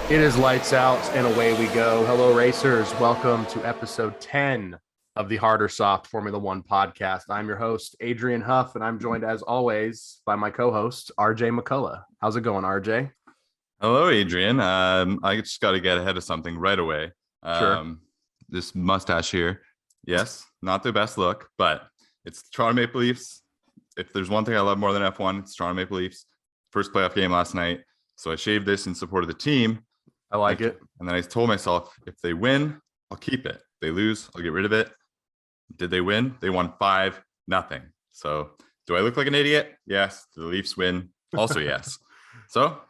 It is lights out and away we go. Hello, racers. Welcome to episode 10 of the Harder Soft Formula One podcast. I'm your host, Adrian Huff, and I'm joined as always by my co host, RJ McCullough. How's it going, RJ? Hello, Adrian. I just got to get ahead of something right away. Sure. This mustache here, yes, not the best look, but it's the Toronto Maple Leafs. If there's one thing I love more than F1, it's Toronto Maple Leafs. First playoff game last night, so I shaved this in support of the team. I like it. And then I told myself, if they win, I'll keep it. If they lose, I'll get rid of it. Did they win? They won 5-0. So do I look like an idiot? Yes. Do the Leafs win? Also, yes. So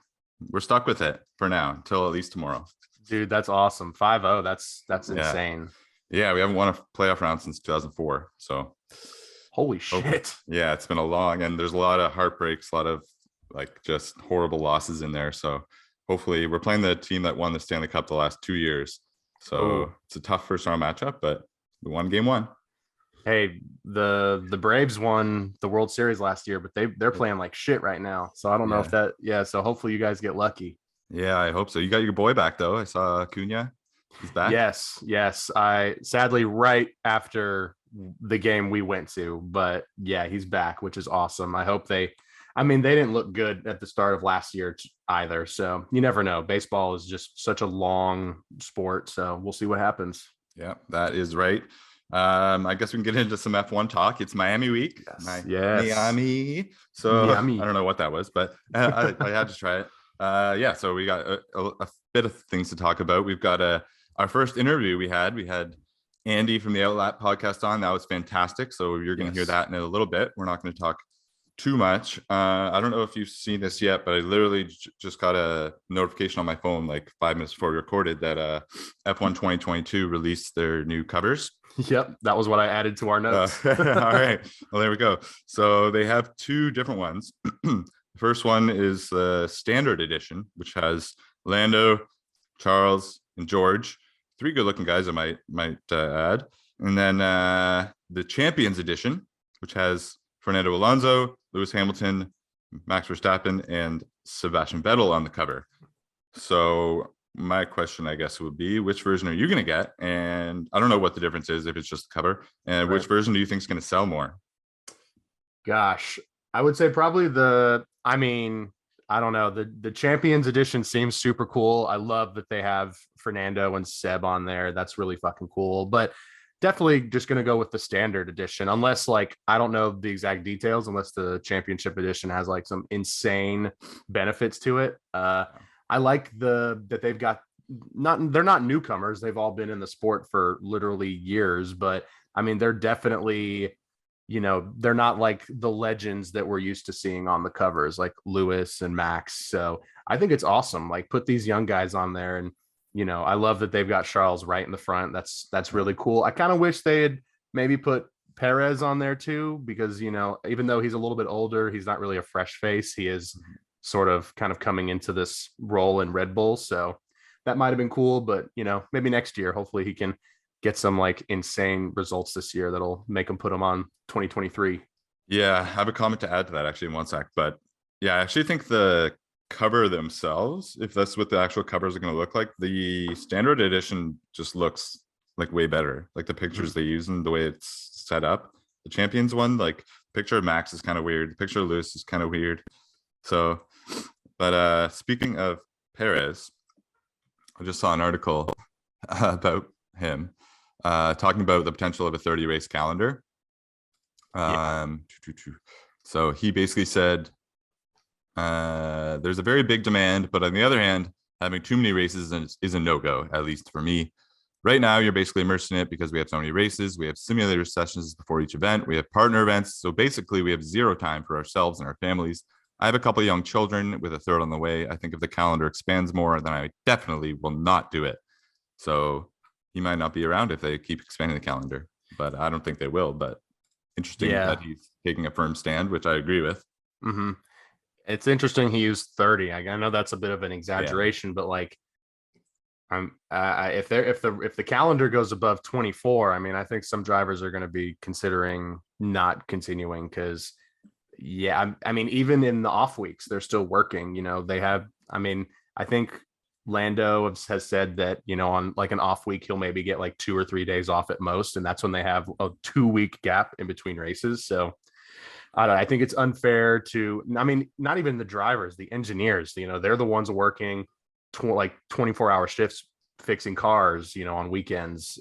we're stuck with it for now until at least tomorrow. Dude, that's awesome. 5-0. That's insane. Yeah, we haven't won a playoff round since 2004. So holy shit. Yeah, it's been a long, and there's a lot of heartbreaks, a lot of like just horrible losses in there. So hopefully we're playing the team that won the Stanley Cup the last 2 years. So It's a tough first round matchup, but we won game one. Hey, the Braves won the World Series last year, but they're playing like shit right now. So I don't know if so hopefully you guys get lucky. Yeah, I hope so. You got your boy back though. I saw Acuna. He's back. Yes. I sadly right after the game we went to, but yeah, he's back, which is awesome. I hope they didn't look good at the start of last year either. So you never know. Baseball is just such a long sport. So we'll see what happens. Yeah, that is right. I guess we can get into some F1 talk. It's Miami week. Yes. Miami. So Miami. I don't know what that was, but I had to try it. So we got a bit of things to talk about. We've got our first interview we had Andy from the Outlet podcast on. That was fantastic. So you're going to hear that in a little bit. We're not going to talk too much. I don't know if you've seen this yet, but I literally just got a notification on my phone like 5 minutes before we recorded that F1 2022 released their new covers. Yep, that was what I added to our notes. All right, well, there we go. So they have two different ones. The first one is the standard edition, which has Lando, Charles, and George, 3 good-looking guys, I might add. And then the Champions edition, which has Fernando Alonso, Lewis Hamilton, Max Verstappen, and Sebastian Vettel on the cover. So my question, I guess, would be, which version are you going to get? And I don't know what the difference is if it's just the cover. And which version do you think is going to sell more? Gosh, I would say probably I don't know. The Champions edition seems super cool. I love that they have Fernando and Seb on there. That's really fucking cool. But definitely just going to go with the standard edition, unless like I don't know the exact details, unless the championship edition has like some insane benefits to it. I like that they've got they're not newcomers. They've all been in the sport for literally years, but I mean, they're definitely, they're not like the legends that we're used to seeing on the covers, like Lewis and Max. So I think it's awesome. Like put these young guys on there, and I love that they've got Charles right in the front. That's really cool. I kind of wish they had maybe put Perez on there too, because even though he's a little bit older, he's not really a fresh face. He is sort of kind of coming into this role in Red Bull. So that might have been cool, but maybe next year, hopefully he can get some like insane results this year that'll make him put him on 2023. Yeah, I have a comment to add to that actually in one sec. But yeah, I actually think the cover themselves, if that's what the actual covers are going to look like, the standard edition just looks like way better. Like the pictures they use and the way it's set up. The Champions one, like the picture of Max is kind of weird. The picture of Lewis is kind of weird. So, but speaking of Perez, I just saw an article about him talking about the potential of a 30 race calendar. So he basically said there's a very big demand, but on the other hand, having too many races is a no-go, at least for me. Right now, you're basically immersed in it because we have so many races. We have simulator sessions before each event. We have partner events. So basically, we have zero time for ourselves and our families. I have a couple of young children with a third on the way. I think if the calendar expands more, then I definitely will not do it. So he might not be around if they keep expanding the calendar, but I don't think they will. But interesting that he's taking a firm stand, which I agree with. Mm-hmm. It's interesting he used 30. I know that's a bit of an exaggeration, but like, if the calendar goes above 24, I mean, I think some drivers are going to be considering not continuing because, I mean, even in the off weeks, they're still working. They have. I mean, I think Lando has said that, on like an off week, he'll maybe get like 2 or 3 days off at most. And that's when they have a 2 week gap in between races. So I don't know, I think it's unfair to, I mean, not even the drivers, the engineers, they're the ones working like 24-hour shifts fixing cars, on weekends.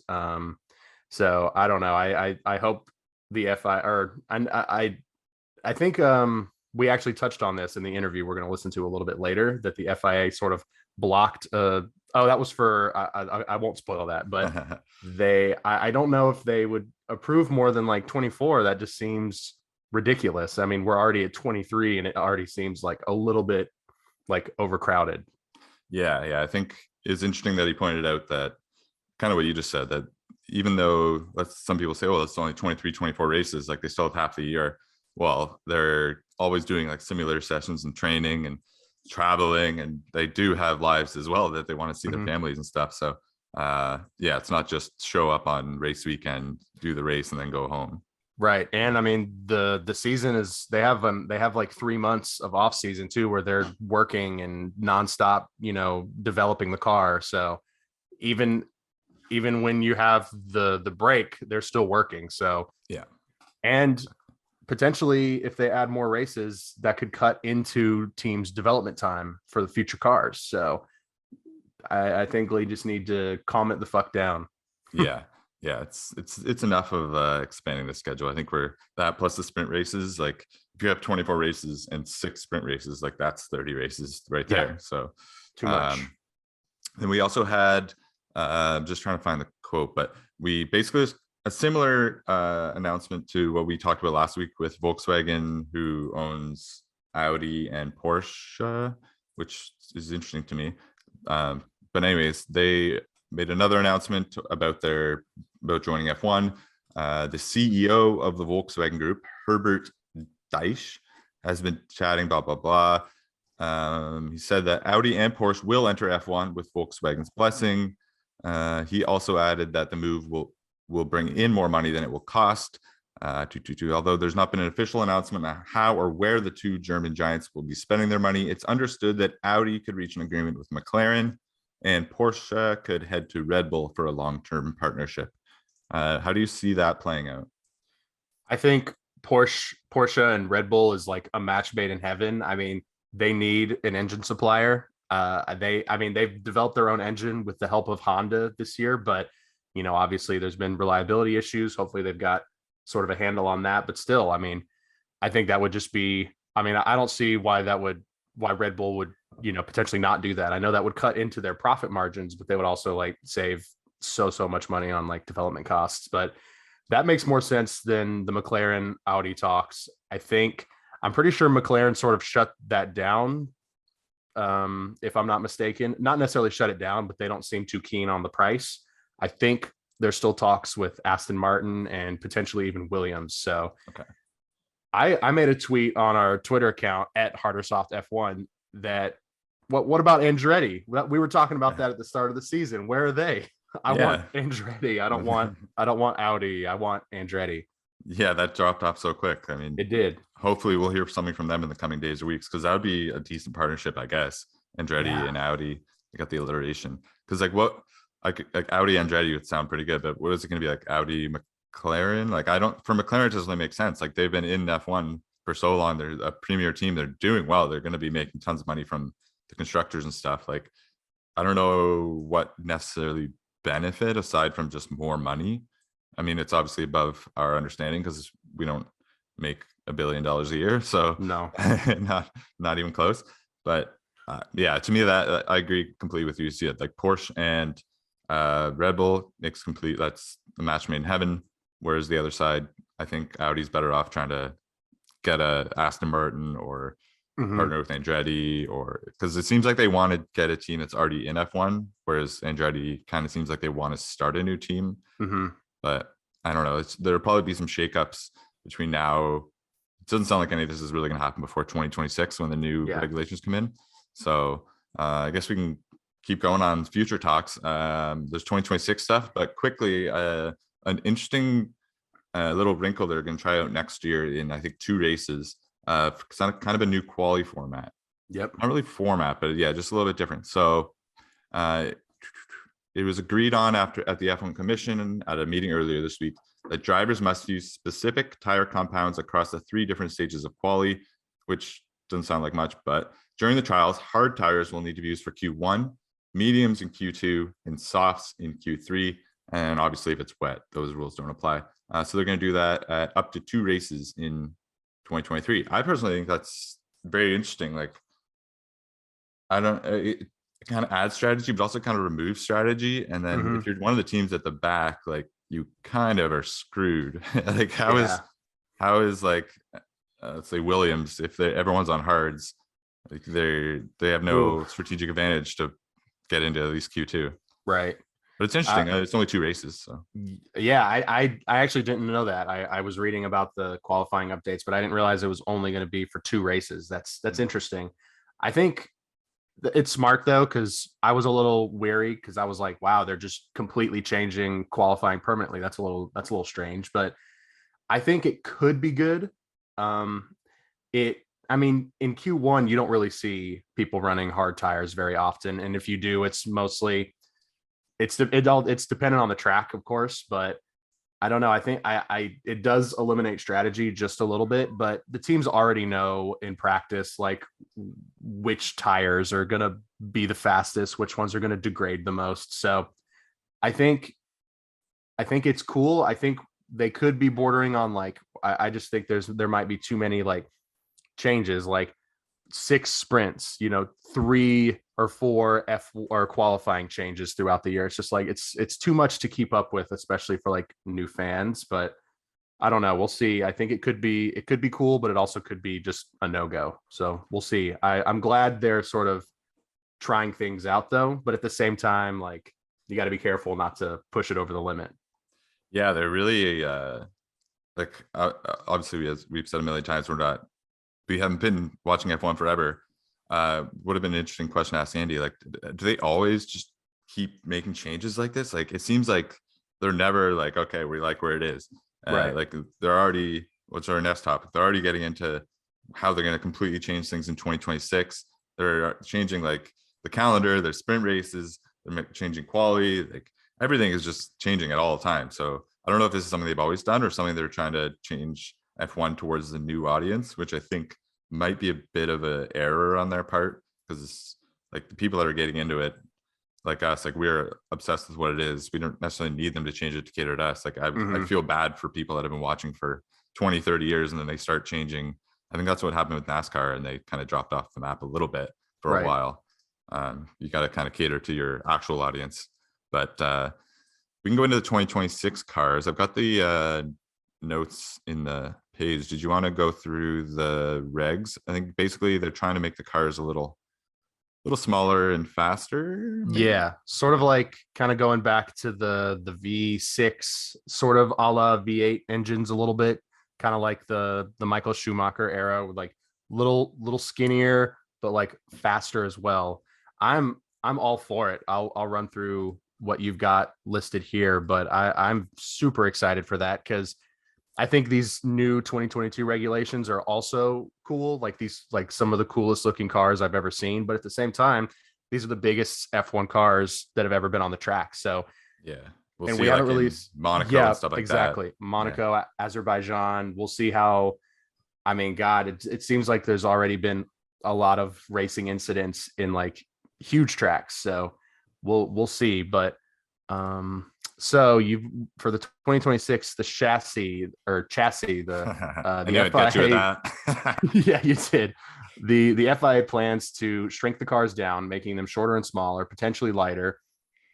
So I don't know. I hope the FI or I think we actually touched on this in the interview we're going to listen to a little bit later, that the FIA sort of blocked. That was for I won't spoil that, but I don't know if they would approve more than like 24. That just seems ridiculous. I mean, we're already at 23, and it already seems like a little bit like overcrowded. Yeah, I think it's interesting that he pointed out that kind of what you just said, that even though some people say, well, it's only 23, 24 races, like they still have half the year. Well, they're always doing like simulator sessions and training and traveling, and they do have lives as well that they want to see their families and stuff. So yeah, it's not just show up on race weekend, do the race, and then go home. Right. And I mean, the season is, they have like 3 months of off season too, where they're working and nonstop, developing the car. So even when you have the break, they're still working. So yeah. And potentially, if they add more races, that could cut into teams' development time for the future cars. So I think they just need to calm it the fuck down. Yeah. It's enough of expanding the schedule. I think we're that plus the sprint races. Like if you have 24 races and 6 sprint races, like that's 30 races right there. Yeah. So Too much. Then we also had just trying to find the quote, but we basically a similar announcement to what we talked about last week with Volkswagen, who owns Audi and Porsche, which is interesting to me. But anyways, they made another announcement about joining F1. The CEO of the Volkswagen Group, Herbert Deich, has been chatting, blah, blah, blah. He said that Audi and Porsche will enter F1 with Volkswagen's blessing. He also added that the move will bring in more money than it will cost. Although there's not been an official announcement on how or where the two German giants will be spending their money, it's understood that Audi could reach an agreement with McLaren and Porsche could head to Red Bull for a long-term partnership. How do you see that playing out? I think Porsche and Red Bull is like a match made in heaven. I mean, they need an engine supplier. They've developed their own engine with the help of Honda this year, but obviously there's been reliability issues. Hopefully they've got sort of a handle on that, but still, I mean, I think that would just be, I mean, I don't see why Red Bull would, potentially not do that. I know that would cut into their profit margins, but they would also like save so much money on like development costs. But that makes more sense than the McLaren Audi talks. I'm pretty sure McLaren sort of shut that down. If I'm not mistaken, not necessarily shut it down, but they don't seem too keen on the price. I think there's still talks with Aston Martin and potentially even Williams. So okay. I made a tweet on our Twitter account at Hardersoft F1 that what about Andretti? We were talking about that at the start of the season. Where are they? I want Andretti. I don't want Audi. I want Andretti. Yeah, that dropped off so quick. I mean, it did. Hopefully we'll hear something from them in the coming days or weeks, because that would be a decent partnership, I guess. Andretti and Audi. I got the alliteration. Because like Audi Andretti would sound pretty good, but what is it going to be, like Audi McLaren? Like for McLaren, it doesn't really make sense. Like they've been in F1 for so long. They're a premier team. They're doing well. They're going to be making tons of money from the constructors and stuff. Like, I don't know what necessarily benefit aside from just more money. I mean, it's obviously above our understanding because we don't make $1 billion a year. So no, not even close. But yeah, to me, that I agree completely with you. See it like Porsche and Red Bull makes complete. That's the match made in heaven. Whereas the other side, I think Audi's better off trying to get a Aston Martin or partner with Andretti, or because it seems like they want to get a team that's already in F1, whereas Andretti kind of seems like they want to start a new team. But I don't know. There'll probably be some shakeups between now. It doesn't sound like any of this is really going to happen before 2026 when the new regulations come in. So I guess we can keep going on future talks. There's 2026 stuff, but quickly, an interesting little wrinkle they're going to try out next year in, I think, 2 races. Kind of a new quali format. Yep. Not really format, but yeah, just a little bit different. So Uh, it was agreed on at the F1 Commission at a meeting earlier this week that drivers must use specific tire compounds across the 3 different stages of quali, which doesn't sound like much, but during the trials, hard tires will need to be used for Q1, mediums in Q2, and softs in Q3. And obviously, if it's wet, those rules don't apply. So they're going to do that at up to 2 races in 2023. I personally think that's very interesting. Like, I don't, it kind of adds strategy, but also kind of removes strategy. And then if you're one of the teams at the back, like, you kind of are screwed. Like, how is like, let's say Williams, if everyone's on hards, like they have no strategic advantage to get into at least Q2. Right. But it's interesting. It's only 2 races. So yeah, I actually didn't know that. I was reading about the qualifying updates, but I didn't realize it was only going to be for 2 races. That's interesting. I think it's smart though, because I was a little weary because I was like, wow, they're just completely changing qualifying permanently. That's a little strange, but I think it could be good. I mean, in Q1, you don't really see people running hard tires very often, and if you do, it's mostly it's dependent on the track, of course, but I don't know. I think it does eliminate strategy just a little bit, but the teams already know in practice like which tires are going to be the fastest, which ones are going to degrade the most. So I think it's cool. I think they could be bordering on like I just think there might be too many like changes, like 6 sprints, 3 or 4 F or qualifying changes throughout the year. It's just like it's too much to keep up with, especially for like new fans. But I don't know. We'll see. I think it could be cool, but it also could be just a no-go. So we'll see. I'm glad they're sort of trying things out though, but at the same time, like you got to be careful not to push it over the limit. Yeah, they're really like obviously, as we've said a million times, we haven't been watching F1 forever. Would have been an interesting question to ask Andy. Like, do they always just keep making changes like this? Like, it seems like they're never like, okay, we like where it is. Right. Like, they're already, what's our next topic? They're already getting into how they're going to completely change things in 2026. They're changing like the calendar, their sprint races, they're changing quality. Like, everything is just changing at all the time. So I don't know if this is something they've always done or something they're trying to change F1 towards the new audience, which I think might be a bit of an error on their part, because like the people that are getting into it, like us, like we're obsessed with what it is. We don't necessarily need them to change it to cater to us. Like I feel bad for people that have been watching for 20, 30 years and then they start changing. I think that's what happened with NASCAR, and they kind of dropped off the map a little bit for a while. You got to kind of cater to your actual audience. But we can go into the 2026 cars. I've got the notes in the page. Did you want to go through the regs? I think basically they're trying to make the cars a little smaller and faster. Maybe? Yeah, sort of like kind of going back to the V6 sort of a la V8 engines a little bit, kind of like the Michael Schumacher era, with like little skinnier but like faster as well. I'm all for it. I'll run through what you've got listed here, but I'm super excited for that because I think these new 2022 regulations are also cool. Like these, like some of the coolest looking cars I've ever seen. But at the same time, these are the biggest F1 cars that have ever been on the track. So yeah, we'll and see. we Like haven't really Monaco and stuff like exactly. that. Monaco, Azerbaijan. We'll see how. I mean, God, it seems like there's already been a lot of racing incidents in like huge tracks. So we'll see. But so you for the 2026 the chassis the I the knew I'd get you with FIA that. yeah, you did. The FIA plans to shrink the cars down, making them shorter and smaller, potentially lighter.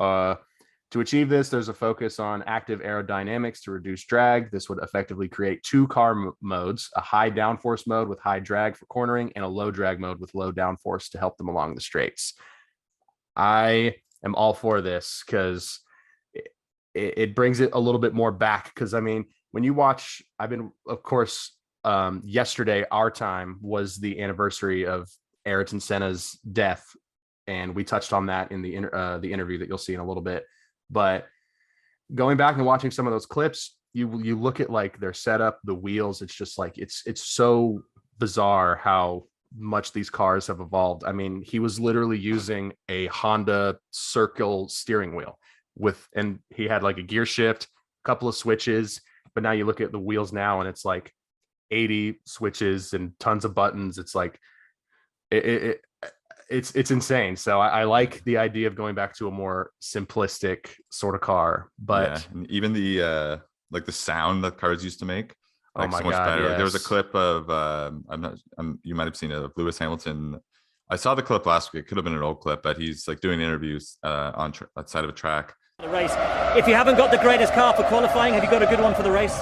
To achieve this, there's a focus on active aerodynamics to reduce drag. This would effectively create 2 car modes, a high downforce mode with high drag for cornering and a low drag mode with low downforce to help them along the straights. I am all for this because it brings it a little bit more back. Because I mean, when you watch, I've been, of course, yesterday our time was the anniversary of Ayrton Senna's death, and we touched on that in the interview that you'll see in a little bit. But going back and watching some of those clips, you look at like their setup, the wheels. It's just like it's so bizarre how much these cars have evolved. I mean, he was literally using a Honda circle steering wheel and he had like a gear shift, a couple of switches, but now you look at the wheels now and it's like 80 switches and tons of buttons. It's like it's insane. So I like the idea of going back to a more simplistic sort of car, but and even the like the sound that cars used to make, oh like my so much God, better. Like, there was a yes. clip of you might have seen it, of Lewis Hamilton. I saw the clip last week. It could have been an old clip, but he's like doing interviews outside of a track. The race. If you haven't got the greatest car for qualifying, have you got a good one for the race?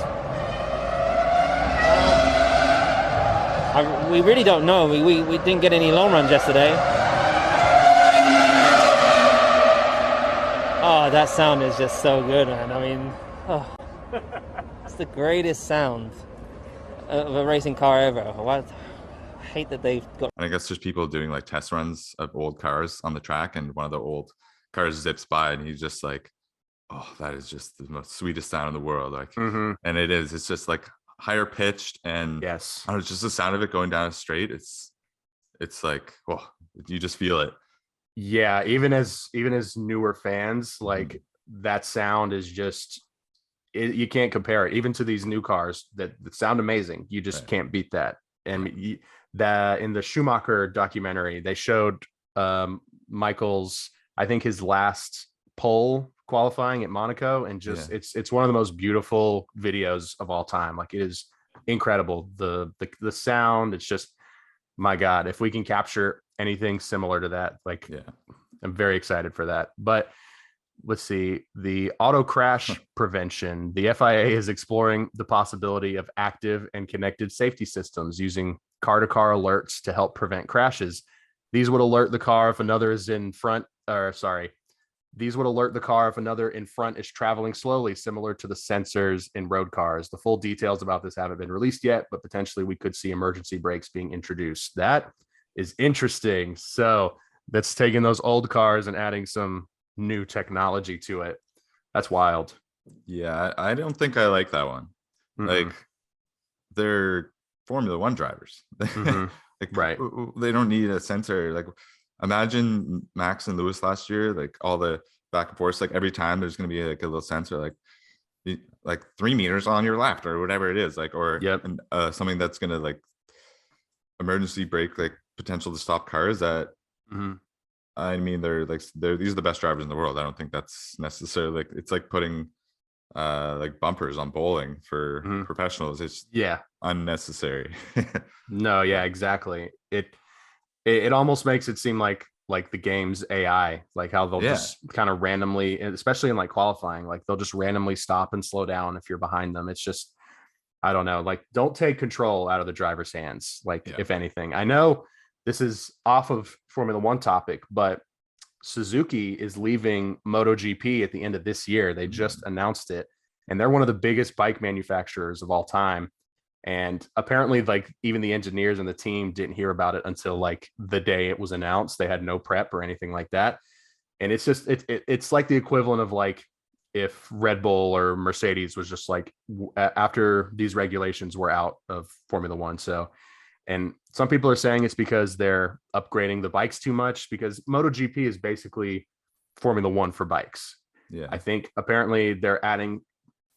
We really don't know. We didn't get any long runs yesterday. Oh, that sound is just so good, man. I mean, it's the greatest sound of a racing car ever. What? I hate that they've got. And I guess there's people doing like test runs of old cars on the track, and one of the old cars zips by, and he's just like, "Oh, that is just the most sweetest sound in the world." Like, and it is. It's just like higher pitched, and yes, I don't know, just the sound of it going down a straight. It's like, well, you just feel it. Yeah, even as newer fans, like that sound is just you can't compare it even to these new cars that sound amazing. You just can't beat that. And that in the Schumacher documentary, they showed Michael's, I think his last pole qualifying at Monaco, and just it's one of the most beautiful videos of all time. Like, it is incredible. The sound, it's just, my God, if we can capture anything similar to that, like, I'm very excited for that. But let's see, the auto crash prevention. The FIA is exploring the possibility of active and connected safety systems using car-to-car alerts to help prevent crashes. These would alert the car if another is in front, or sorry, these would alert the car if another in front is traveling slowly, similar to the sensors in road cars. The full details about this haven't been released yet, but potentially we could see emergency brakes being introduced. That is interesting. So that's taking those old cars and adding some new technology to it. That's wild. Yeah, I don't think I like that one. Like, they're Formula One drivers. Like, right. They don't need a sensor. Like, imagine Max and Lewis last year, like all the back and forth, like every time there's going to be like a little sensor, like 3 meters on your left or whatever it is, like, or something that's going to like emergency brake, like potential to stop cars that, I mean, these are the best drivers in the world. I don't think that's necessarily like, it's like putting like bumpers on bowling for professionals. It's unnecessary. No, yeah, exactly. It almost makes it seem like the game's AI, like how they'll just kind of randomly, especially in like qualifying, like they'll just randomly stop and slow down if you're behind them. It's just, I don't know, like, don't take control out of the driver's hands. Like, if anything, I know this is off of Formula One topic, but Suzuki is leaving MotoGP at the end of this year. They just announced it, and they're one of the biggest bike manufacturers of all time. And apparently, like, even the engineers and the team didn't hear about it until like the day it was announced. They had no prep or anything like that. And it's just, it's like the equivalent of like if Red Bull or Mercedes was just like, after these regulations were out of Formula One. So, and some people are saying it's because they're upgrading the bikes too much, because MotoGP is basically Formula One for bikes. Yeah. I think apparently they're adding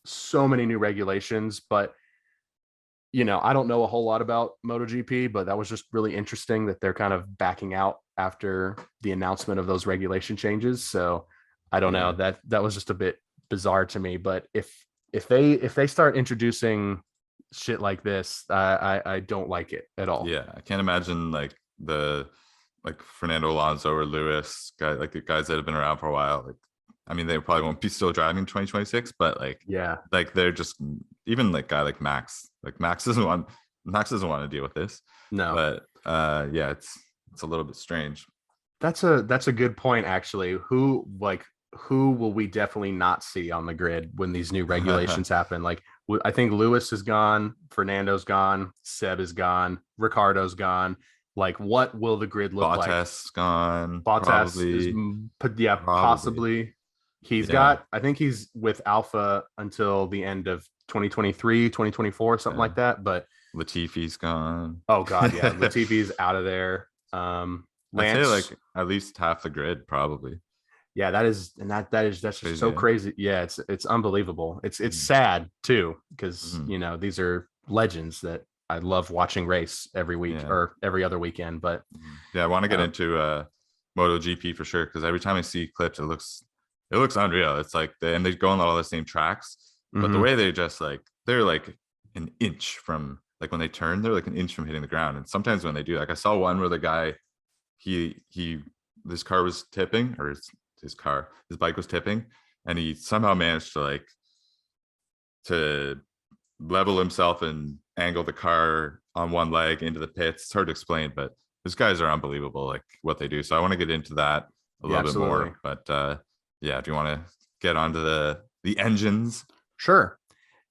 so many new regulations, but you know, I don't know a whole lot about MotoGP, but that was just really interesting that they're kind of backing out after the announcement of those regulation changes. So I don't know, that was just a bit bizarre to me. But if they start introducing shit like this, I don't like it at all. Yeah, I can't imagine like Fernando Alonso or Lewis, like the guys that have been around for a while. Like, I mean, they probably won't be still driving in 2026, but like, like they're just, even like guy like Max. Like, Max doesn't want to deal with this. No, but it's a little bit strange. That's a good point, actually. Who will we definitely not see on the grid when these new regulations happen? Like, I think Lewis is gone, Fernando's gone, Seb is gone, Ricardo's gone. Like, what will the grid look like? Bottas gone. Bottas probably. is, possibly. I think he's with Alpha until the end of 2023, 2024, something like that. But Latifi's gone. Oh God, yeah, Latifi's out of there. I'd say Lance, like at least half the grid, probably. yeah, that's just Crazy, so eh? crazy. Yeah, it's unbelievable. It's Mhm. sad too because Mhm. these are legends that I love watching race every week Yeah. or every other weekend. But Yeah, I want to get uh, into MotoGP for sure because every time I see clips, it looks unreal. It's like and they go on all the same tracks, but the mhm. way they just like they're like an inch from like when they turn, they're like an inch from hitting the ground. And sometimes when they do, like I saw one where the guy he this car was tipping or his bike was tipping, and he somehow managed to level himself and angle the car on one leg into the pits. It's hard to explain, but those guys are unbelievable, like what they do. So I want to get into that a Yeah, little bit absolutely. more. But yeah, if you want to get onto the engines, Sure.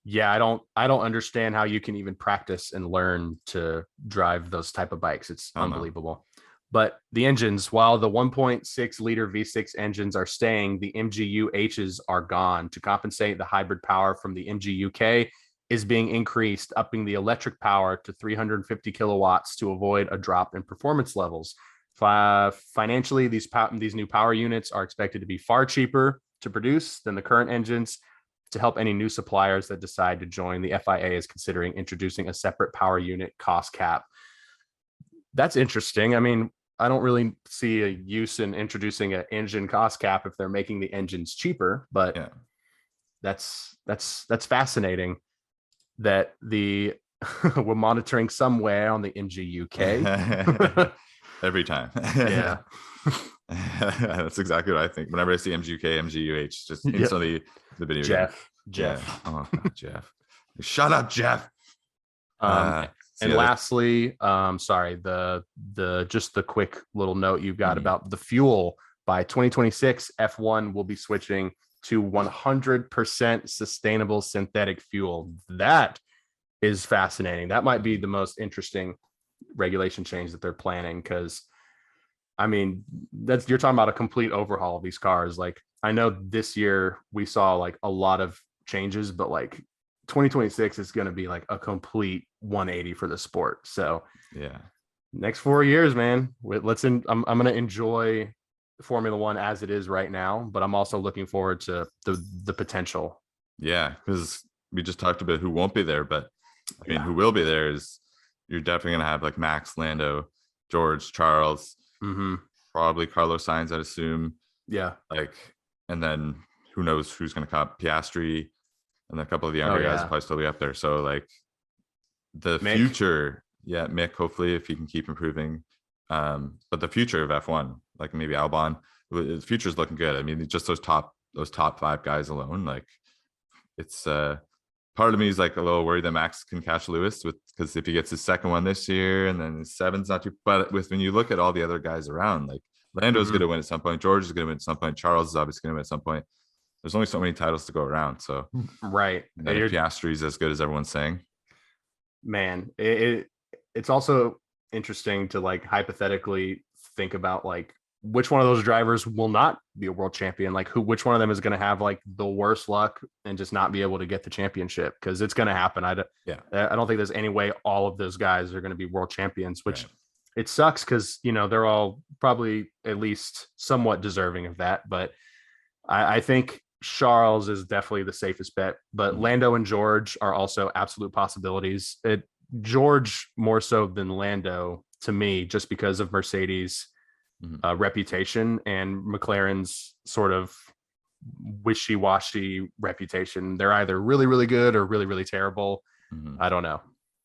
Yeah, I don't understand how you can even practice and learn to drive those type of bikes. It's I don't know. unbelievable. But the engines, while the 1.6 liter V6 engines are staying, the MGU-Hs are gone. To compensate, the hybrid power from the MGU-K is being increased, upping the electric power to 350 kilowatts to avoid a drop in performance levels. Financially, these new power units are expected to be far cheaper to produce than the current engines. To help any new suppliers that decide to join, the FIA is considering introducing a separate power unit cost cap. That's interesting. I mean, I don't really see a use in introducing an engine cost cap if they're making the engines cheaper, but Yeah. that's fascinating that the we're monitoring somewhere on the MGUK. Every time. Yeah. That's exactly what I think. Whenever I see MGK, MGUH, just Yep. instantly the video game. Jeff. Yeah. Jeff. Oh God, Jeff. Shut up, Jeff. Um, So and yeah, lastly, sorry, the just the quick little note you've got mhm. about the fuel. By 2026, F1 will be switching to 100% sustainable synthetic fuel. That is fascinating. That might be the most interesting regulation change that they're planning because I mean, that's you're talking about a complete overhaul of these cars. Like I know this year we saw like a lot of changes, but like 2026 is going to be like a complete 180 for the sport. So Yeah. next 4 years, man, I'm going to enjoy Formula One as it is right now, but I'm also looking forward to the potential. Yeah. Because we just talked about who won't be there, but I mean, Yeah. who will be there is you're definitely gonna have like Max, Lando, George, Charles, Mm-hmm. probably Carlos Sainz, I'd assume. Yeah. Like, and then who knows who's gonna come? Piastri, and a couple of the Oh younger guys will yeah. probably still be up there. So like the Mick. future, yeah, Mick, hopefully if he can keep improving. But the future of F1, like maybe Albon, the future is looking good. I mean, just those top five guys alone, like it's part of me is like a little worried that Max can catch Lewis with because if he gets his second one this year and then his seven's not too. But with when you look at all the other guys around, like Lando's going Mm-hmm. to win at some point, George is going to win at some point, Charles is obviously going to win at some point. There's only so many titles to go around. So Right. and then if Piastri is as good as everyone's saying, Man, it's also interesting to like hypothetically think about like which one of those drivers will not be a world champion, like which one of them is going to have like the worst luck and just not be able to get the championship because it's going to happen. yeah, I don't think there's any way all of those guys are going to be world champions, which right. it sucks because they're all probably at least somewhat deserving of that, but I think Charles is definitely the safest bet, but Mhm. Lando and George are also absolute possibilities. George more so than Lando to me, just because of Mercedes' Mhm. reputation and McLaren's sort of wishy-washy reputation. They're either really, really good or really, really terrible. Mhm. I don't know.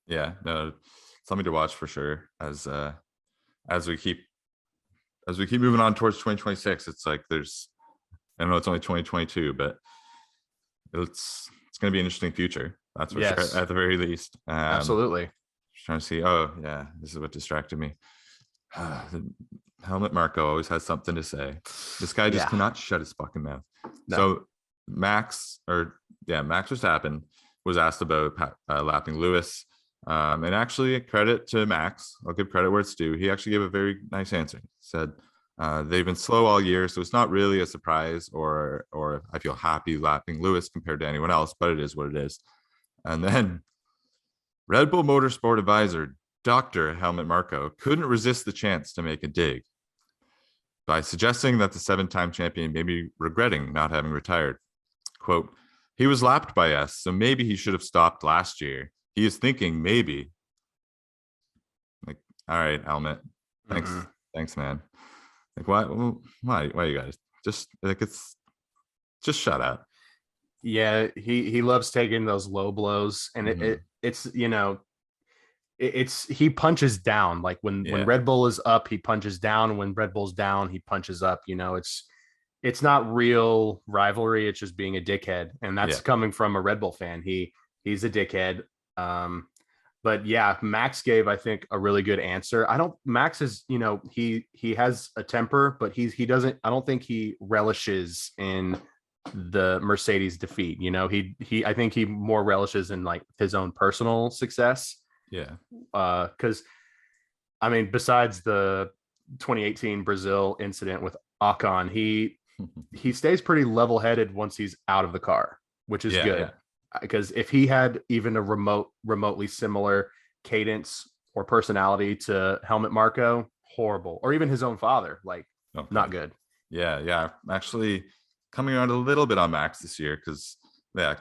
Yeah, no, it's something to watch for sure as we keep moving on towards 2026. It's like there's I know it's only 2022, but it's going to be an interesting future. That's for sure, Yes, at the very least. absolutely. Just trying to see. Oh, yeah, this is what distracted me. The Helmet Marco always has something to say. This guy just Yeah. cannot shut his fucking mouth. No. So Max Verstappen was asked about lapping Lewis. And actually, credit to Max. I'll give credit where it's due. He actually gave a very nice answer. He said, they've been slow all year, so it's not really a surprise or I feel happy lapping Lewis compared to anyone else, but it is what it is. And then Red Bull Motorsport advisor Dr. Helmut Marko couldn't resist the chance to make a dig by suggesting that the 7-time champion may be regretting not having retired. Quote, he was lapped by us, so maybe he should have stopped last year. He is thinking maybe. Like, all right, Helmut. Thanks. Mhm. Thanks, man. Like, why you guys just like just shut up. Yeah, he loves taking those low blows, and it's it's he punches down. Like when Red Bull is up, he punches down. When Red Bull's down, he punches up. It's not real rivalry. It's just being a dickhead, and that's coming from a Red Bull fan. He's a dickhead. But yeah, Max gave, I think, a really good answer. Max is, he has a temper, but he doesn't, I don't think he relishes in the Mercedes defeat. I think he more relishes in like his own personal success. Yeah. Because I mean, besides the 2018 Brazil incident with Ocon, he stays pretty level-headed once he's out of the car, which is good. Yeah. Because if he had even a remotely similar cadence or personality to Helmut Marko, horrible. Or even his own father, not good. Yeah. Actually coming around a little bit on Max this year because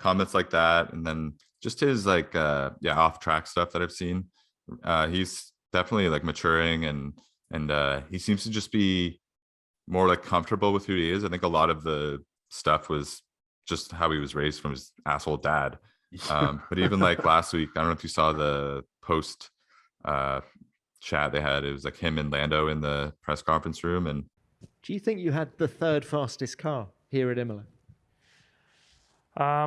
comments like that, and then just his off track stuff that I've seen. He's definitely like maturing, and he seems to just be more like comfortable with who he is. I think a lot of the stuff was just how he was raised from his asshole dad. But even like last week, I don't know if you saw the post chat they had. It was like him and Lando in the press conference room. And do you think you had the third fastest car here at Imola? I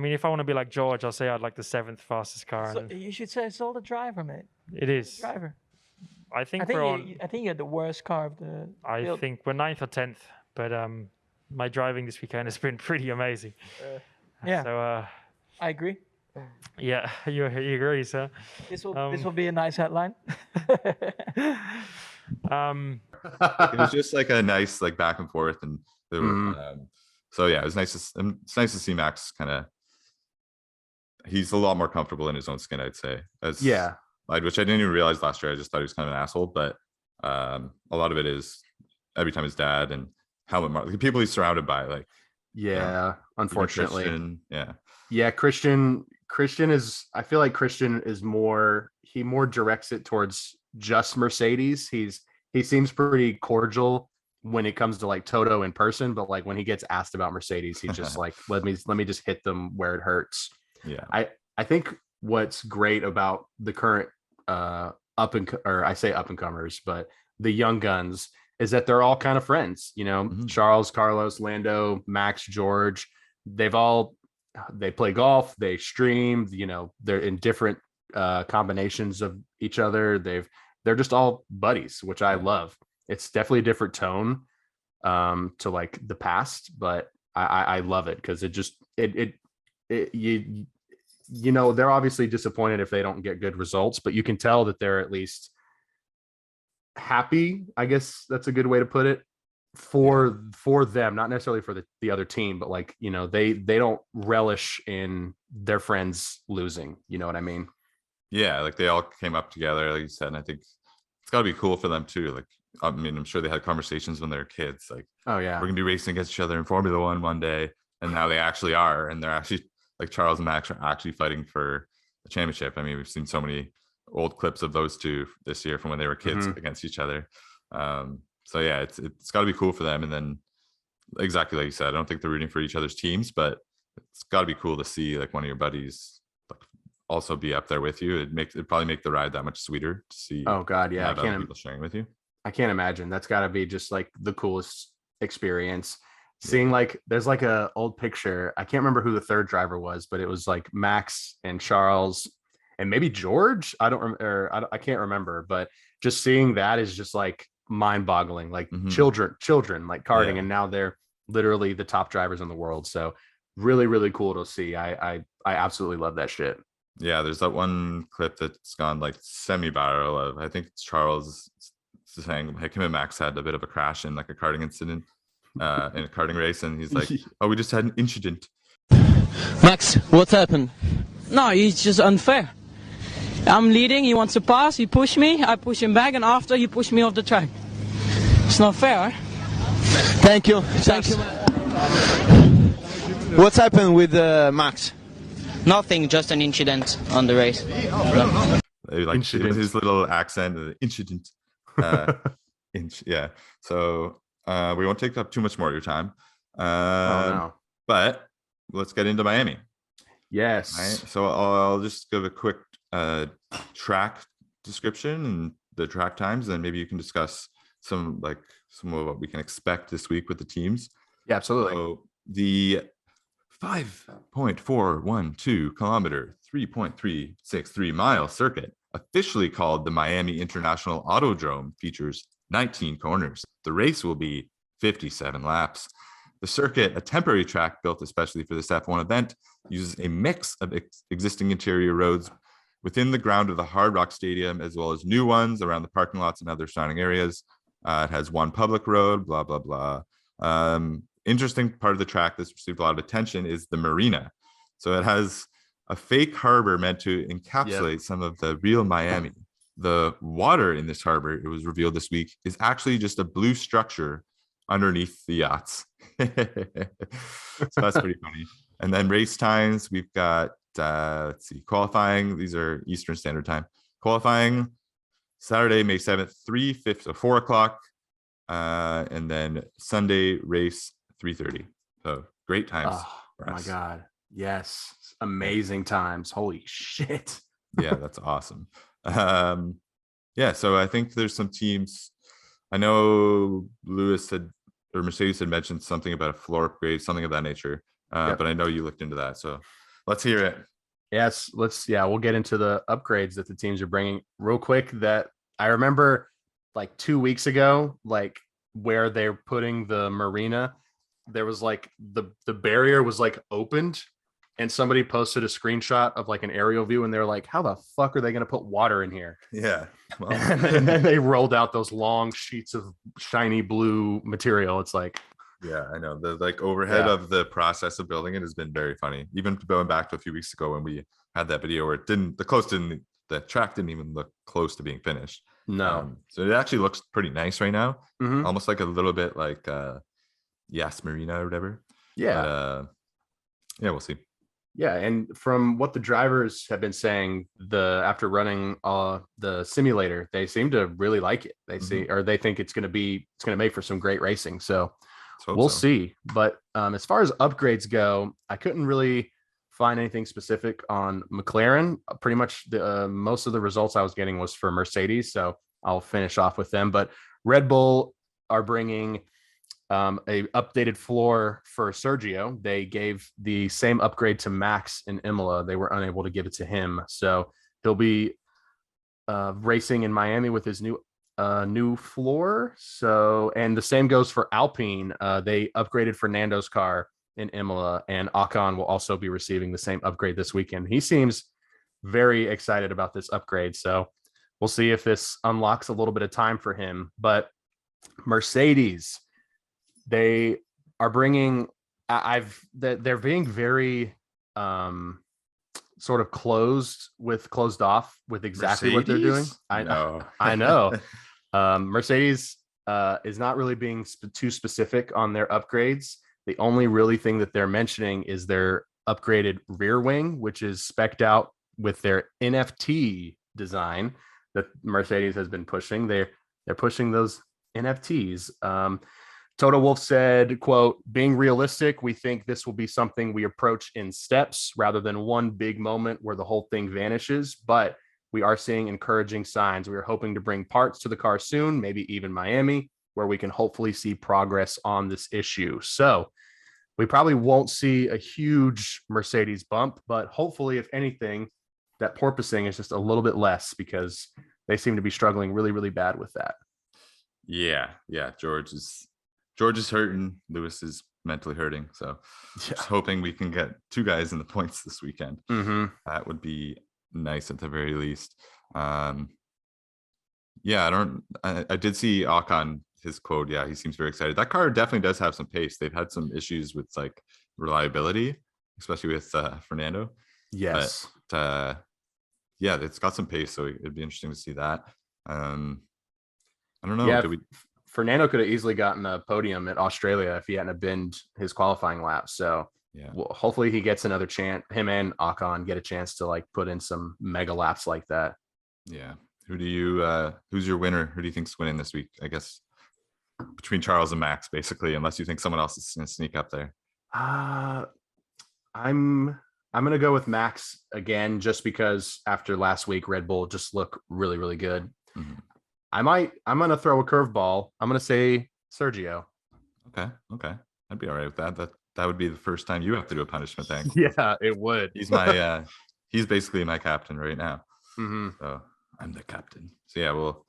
mean, if I want to be like George, I'll say I'd like the 7th fastest car. So you should say it's all the driver, mate. It is. Driver. I think you had the worst car of the field. think we're 9th or 10th, but my driving this weekend has been pretty amazing. So I agree. Yeah, you agree, sir. This will be a nice headline. It was just like a nice like back and forth, and so yeah, it's nice to see Max kind of. He's a lot more comfortable in his own skin, I'd say. Which I didn't even realize last year. I just thought he was kind of an asshole, but a lot of it is every time his dad and Helmut Marko, the people he's surrounded by, unfortunately, Christian, Christian is, I feel like Christian is more directs it towards just Mercedes. He seems pretty cordial when it comes to like Toto in person, but like when he gets asked about Mercedes, he's just like, let me just hit them where it hurts. Yeah. I think what's great about the current up and comers, but the young guns, is that they're all kind of friends, Charles, Carlos, Lando, Max, George. They play golf, they stream, they're in different combinations of each other. They're just all buddies, which I love. It's definitely a different tone to like the past, but I love it because they're obviously disappointed if they don't get good results, but you can tell that they're at least happy. I guess that's a good way to put it for them, not necessarily for the other team, but like, they don't relish in their friends losing. You know what I mean? Yeah. Like they all came up together, like you said, and I think it's gotta be cool for them too. Like, I mean, I'm sure they had conversations when they were kids, like, oh yeah, we're gonna be racing against each other in Formula One day. And now they actually are, and they're actually like Charles and Max are actually fighting for the championship. I mean, we've seen so many old clips of those two this year from when they were kids against each other. So yeah, it's got to be cool for them. And then exactly like you said, I don't think they're rooting for each other's teams, but it's got to be cool to see like one of your buddies like also be up there with you. It'd probably make the ride that much sweeter to see. Oh God, yeah, I can't people sharing with you. I can't imagine. That's got to be just like the coolest experience. Seeing like there's like a old picture. I can't remember who the third driver was, but it was like Max and Charles and maybe George. I can't remember, but just seeing that is just like mind-boggling. Like children like karting, and now they're literally the top drivers in the world. So really, really cool to see. I absolutely love that shit. Yeah, there's that one clip that's gone like semi-viral of, I think it's Charles saying like him and Max had a bit of a crash in like a karting incident. In a karting race, and he's like, "Oh, we just had an incident." Max, what happened? No, it's just unfair. I'm leading, he wants to pass, he pushed me, I push him back, and after he pushed me off the track. It's not fair, eh? Thank you. Thank you. What's happened with Max? Nothing, just an incident on the race. No. Like his little accent, incident. Yeah. So we won't take up too much more of your time. No. But let's get into Miami. Yes. Right? So I'll just give a quick track description and the track times, and maybe you can discuss some of what we can expect this week with the teams. Yeah, absolutely. So the 5.412 kilometer, 3.363 mile circuit, officially called the Miami International Autodrome, features 19 corners. The race will be 57 laps. The circuit, a temporary track built especially for this F1 event, uses a mix of existing interior roads within the ground of the Hard Rock Stadium, as well as new ones around the parking lots and other surrounding areas. It has one public road, blah, blah, blah. Interesting part of the track that's received a lot of attention is the marina. So it has a fake harbor meant to encapsulate some of the real Miami. The water in this harbor, it was revealed this week, is actually just a blue structure underneath the yachts. So that's pretty funny. And then race times, we've got, let's see, qualifying. These are Eastern Standard Time. Qualifying, Saturday, May 7th, 4 o'clock. And then Sunday race, 3:30. So great times. Oh my God. Yes. Amazing times. Holy shit. Yeah, that's awesome. Yeah, so I think there's some teams. I know Mercedes had mentioned something about a floor upgrade, something of that nature. But I know you looked into that. So let's hear it. Yes, we'll get into the upgrades that the teams are bringing real quick. That I remember like 2 weeks ago, like where they're putting the marina, there was like the barrier was like opened, and somebody posted a screenshot of like an aerial view, and they're like, how the fuck are they going to put water in here? Yeah. Well. And then they rolled out those long sheets of shiny blue material. It's like, yeah, I know. The like overhead of the process of building it has been very funny. Even going back to a few weeks ago when we had that video where the track didn't even look close to being finished. No. So it actually looks pretty nice right now. Mm-hmm. Almost like a little bit like Yas Marina or whatever. Yeah. But, yeah, we'll see. Yeah, and from what the drivers have been saying, after running the simulator, they seem to really like it. They they think it's going to make for some great racing. So we'll see. But as far as upgrades go, I couldn't really find anything specific on McLaren. Pretty much most of the results I was getting was for Mercedes. So I'll finish off with them. But Red Bull are bringing a updated floor for Sergio. They gave the same upgrade to Max in Imola. They were unable to give it to him. So he'll be racing in Miami with his new floor. So, and the same goes for Alpine. They upgraded Fernando's car in Imola, and Ocon will also be receiving the same upgrade this weekend. He seems very excited about this upgrade. So we'll see if this unlocks a little bit of time for him. But Mercedes, they are bringing, they're being very sort of closed off with exactly Mercedes? what they're doing. I know. Mercedes is not really being too specific on their upgrades. The only really thing that they're mentioning is their upgraded rear wing, which is spec'd out with their NFT design that Mercedes has been pushing. They're pushing those NFTs. Toto Wolff said, quote, being realistic, we think this will be something we approach in steps rather than one big moment where the whole thing vanishes. But we are seeing encouraging signs. We are hoping to bring parts to the car soon, maybe even Miami, where we can hopefully see progress on this issue. So we probably won't see a huge Mercedes bump, but hopefully, if anything, that porpoising is just a little bit less, because they seem to be struggling really, really bad with that. Yeah. George is hurting. Lewis is mentally hurting. So just hoping we can get two guys in the points this weekend. Mm-hmm. That would be nice at the very least. I did see Ocon, his quote. Yeah, he seems very excited. That car definitely does have some pace. They've had some issues with like reliability, especially with Fernando. Yes. yeah, it's got some pace, so it'd be interesting to see that. I don't know. Yeah, Fernando could have easily gotten a podium at Australia if he hadn't have binned his qualifying lap. So yeah, well, hopefully he gets another chance. Him and Ocon get a chance to like put in some mega laps like that. Yeah. Who do you who's your winner? Who do you think's winning this week? I guess between Charles and Max, basically, unless you think someone else is going to sneak up there. I'm gonna go with Max again, just because after last week, Red Bull just looked really, really good. Mm-hmm. I'm gonna throw a curveball. I'm gonna say Sergio. Okay. I'd be all right with that. That would be the first time you have to do a punishment thing. Yeah, it would. He's my he's basically my captain right now. Mm-hmm. So I'm the captain. So yeah, we'll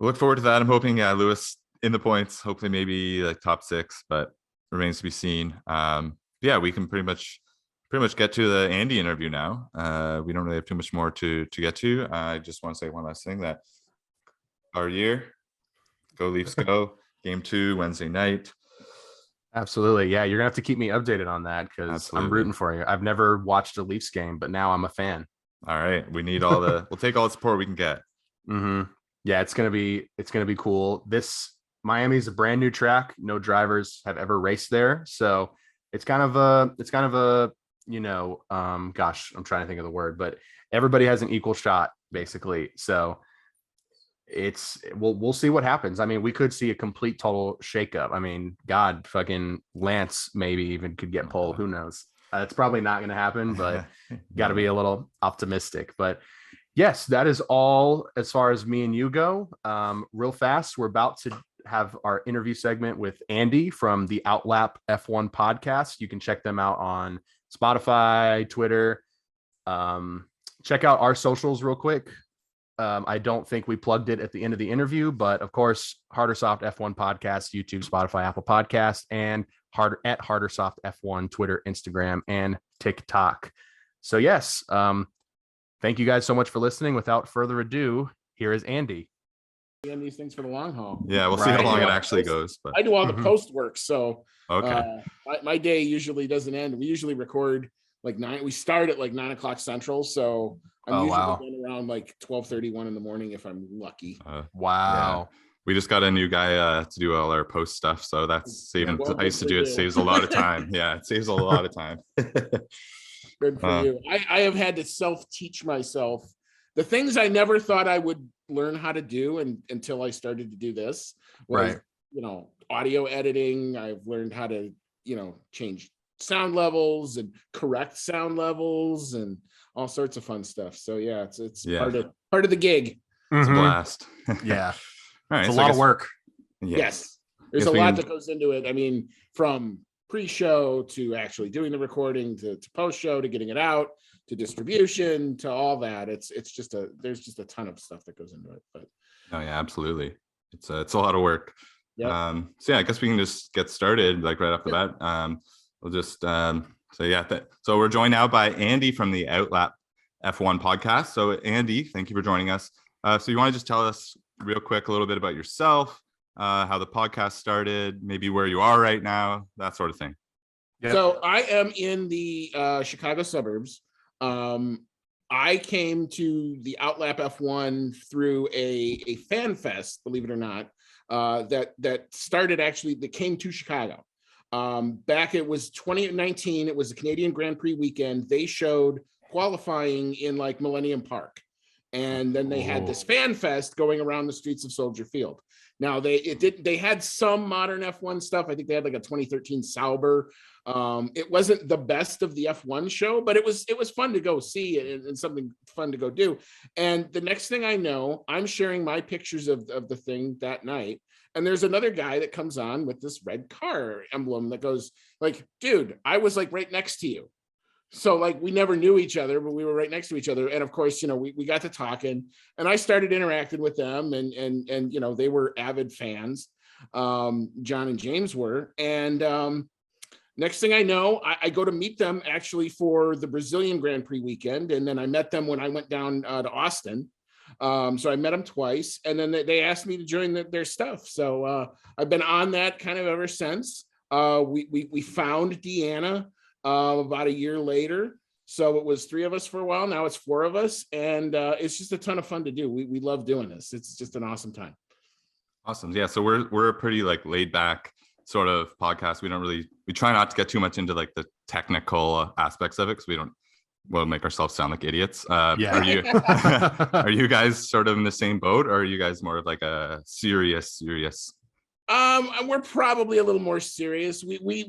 look forward to that. I'm hoping Lewis in the points, hopefully maybe like top 6, but remains to be seen. Yeah, we can pretty much get to the Andy interview now. We don't really have too much more to get to. I just want to say one last thing, that our year, go Leafs go, game 2 Wednesday night. Absolutely. Yeah, you're gonna have to keep me updated on that, because I'm rooting for you. I've never watched a Leafs game, but now I'm a fan. All right, we need we'll take all the support we can get. Mm-hmm. Yeah, it's gonna be cool. This Miami's a brand new track. No drivers have ever raced there, so it's kind of a gosh, I'm trying to think of the word, but everybody has an equal shot basically. So we'll see what happens. I mean, we could see a complete total shakeup. I mean, God, fucking Lance maybe even could get pole. Who knows? It's probably not going to happen, but got to be a little optimistic. But yes, that is all as far as me and you go. Real fast, we're about to have our interview segment with Andy from the Outlap F1 podcast. You can check them out on Spotify, Twitter. Check out our socials real quick. I don't think we plugged it at the end of the interview, but of course, Harder Soft F1 podcast, YouTube, Spotify, Apple Podcast, and at Harder Soft F1, Twitter, Instagram, and TikTok. So yes, thank you guys so much for listening. Without further ado, here is Andy. And these things for the long haul. Yeah, we'll see how long it actually goes. But I do all the post work, so okay. My day usually doesn't end. We usually record like 9. We start at like 9 o'clock Central, so I'm usually done around like 12:31 in the morning if I'm lucky. Wow. Yeah. We just got a new guy to do all our post stuff, so that's saving. I used to do it. Saves a lot of time. Yeah, it saves a lot of time. Good for you. I have had to self-teach myself the things I never thought I would learn how to do until I started to do this. Right. Audio editing. I've learned how to, change sound levels and correct sound levels and all sorts of fun stuff. So yeah, it's part of the gig. It's a blast. Yeah. All right, it's a lot of work. Yes. There's a lot that goes into it. I mean, from pre-show to actually doing the recording to post-show to getting it out to distribution to all that. There's just a ton of stuff that goes into it. But oh yeah, absolutely. It's a lot of work. Yep. So yeah, I guess we can just get started like right off the bat. We'll just so we're joined now by Andy from the Outlap F1 podcast. So Andy, thank you for joining us. So you want to just tell us real quick a little bit about yourself, how the podcast started, maybe where you are right now, that sort of thing. Yep. So I am in the Chicago suburbs. I came to the Outlap F1 through a fan fest, believe it or not, that started that came to Chicago. Back it was 2019, it was the Canadian Grand Prix weekend. They showed qualifying in like Millennium Park. And then they had this fan fest going around the streets of Soldier Field. Now they had some modern F1 stuff. I think they had like a 2013 Sauber. It wasn't the best of the F1 show, but it was fun to go see and something fun to go do. And the next thing I know, I'm sharing my pictures of the thing that night. And there's another guy that comes on with this red car emblem that goes like, dude, I was like right next to you. So like we never knew each other, but we were right next to each other. And of course, we got to talking and I started interacting with them and they were avid fans. John and James were. And next thing I know, I go to meet them actually for the Brazilian Grand Prix weekend. And then I met them when I went down to Austin. So I met them twice and then they asked me to join their stuff. So I've been on that kind of ever since. We found Deanna about a year later. So it was 3 of us for a while. Now it's 4 of us, and it's just a ton of fun to do. We love doing this. It's just an awesome time. Awesome. Yeah. So we're a pretty like laid back sort of podcast. We try not to get too much into like the technical aspects of it, because we'll make ourselves sound like idiots. Yeah. Are you guys sort of in the same boat, or are you guys more of like a serious? We're probably a little more serious. We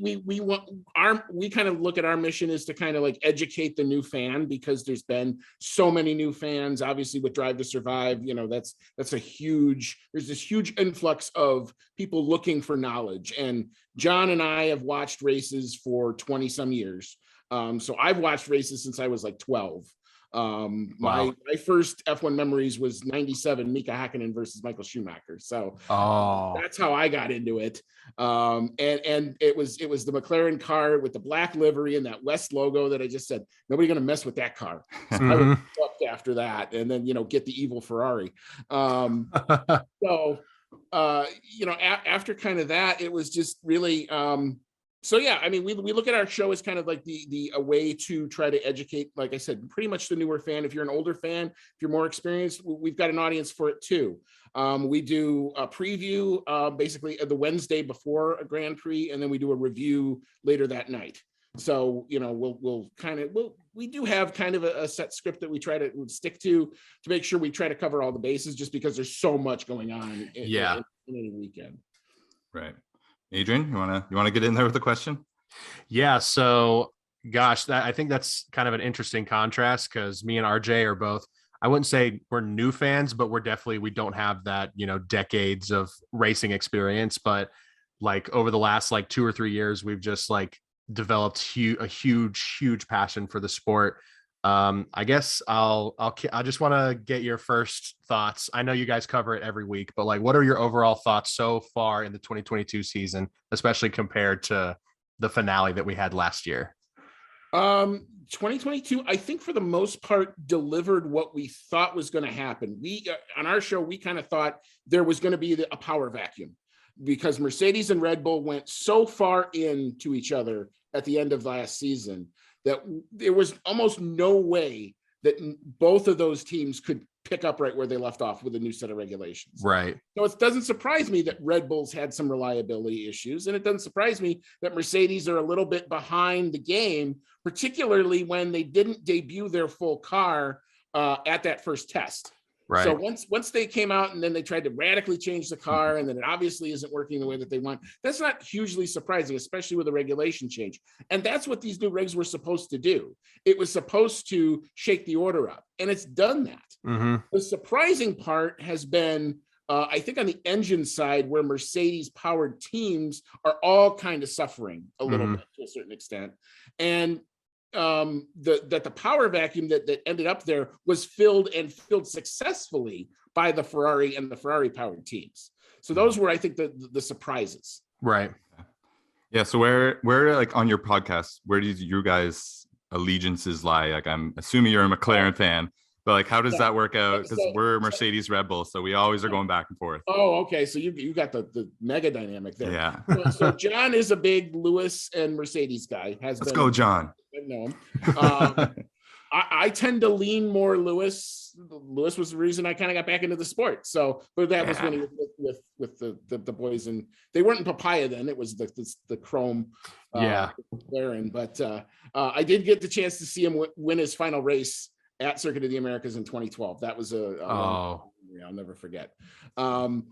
kind of look at our mission is to kind of like educate the new fan, because there's been so many new fans, obviously with Drive to Survive. There's this huge influx of people looking for knowledge. And John and I have watched races for 20 some years. So I've watched races since I was like 12. My first F1 memories was 97 Mika Hakkinen versus Michael Schumacher. So that's how I got into it. And it was the McLaren car with the black livery and that West logo that I just said, nobody going to mess with that car. So I was hooked after that, and then, get the evil Ferrari. After kind of that, it was just really, so yeah, I mean, we look at our show as kind of like a way to try to educate, like I said, pretty much the newer fan. If you're an older fan, if you're more experienced, we've got an audience for it too. We do a preview basically the Wednesday before a Grand Prix, and then we do a review later that night. So, we do have kind of a set script that we try to stick to make sure we try to cover all the bases, just because there's so much going on in any weekend. Right. Adrian, you wanna get in there with the question? Yeah. So, gosh, I think that's kind of an interesting contrast, because me and RJ are both, I wouldn't say we're new fans, but we don't have that, decades of racing experience. But like over the last like 2 or 3 years, we've just like developed a huge passion for the sport. I guess I just want to get your first thoughts. I know you guys cover it every week, but like, what are your overall thoughts so far in the 2022 season, especially compared to the finale that we had last year? 2022, I think for the most part delivered what we thought was going to happen. We on our show, we kind of thought there was going to be a power vacuum, because Mercedes and Red Bull went so far into each other at the end of last season that there was almost no way that both of those teams could pick up right where they left off with a new set of regulations. Right. So it doesn't surprise me that Red Bull's had some reliability issues, and it doesn't surprise me that Mercedes are a little bit behind the game, particularly when they didn't debut their full car at that first test. Right. So once they came out and then they tried to radically change the car, and then it obviously isn't working the way that they want, that's not hugely surprising, especially with a regulation change. And that's what these new regs were supposed to do. It was supposed to shake the order up, and it's done that. Mm-hmm. The surprising part has been, I think, on the engine side, where Mercedes powered teams are all kind of suffering a little bit to a certain extent. And the power vacuum that ended up there was filled successfully by the Ferrari and the Ferrari powered teams. So those were, I think, the surprises. Right. Yeah. So where like on your podcast, where do you guys' allegiances lie? Like, I'm assuming you're a McLaren fan, but like, how does that work out? Because we're Mercedes Red Bull, so we always are going back and forth. Oh, okay. So you got the mega dynamic there. Yeah. So John is a big Lewis and Mercedes guy. Let's go, John. I know him. I tend to lean more Lewis. Lewis was the reason I kind of got back into the sport. So, but that was when he was with the boys, and they weren't in Papaya then. It was the Chrome, McLaren. But I did get the chance to see him win his final race at Circuit of the Americas in 2012. That was I'll never forget. Deanna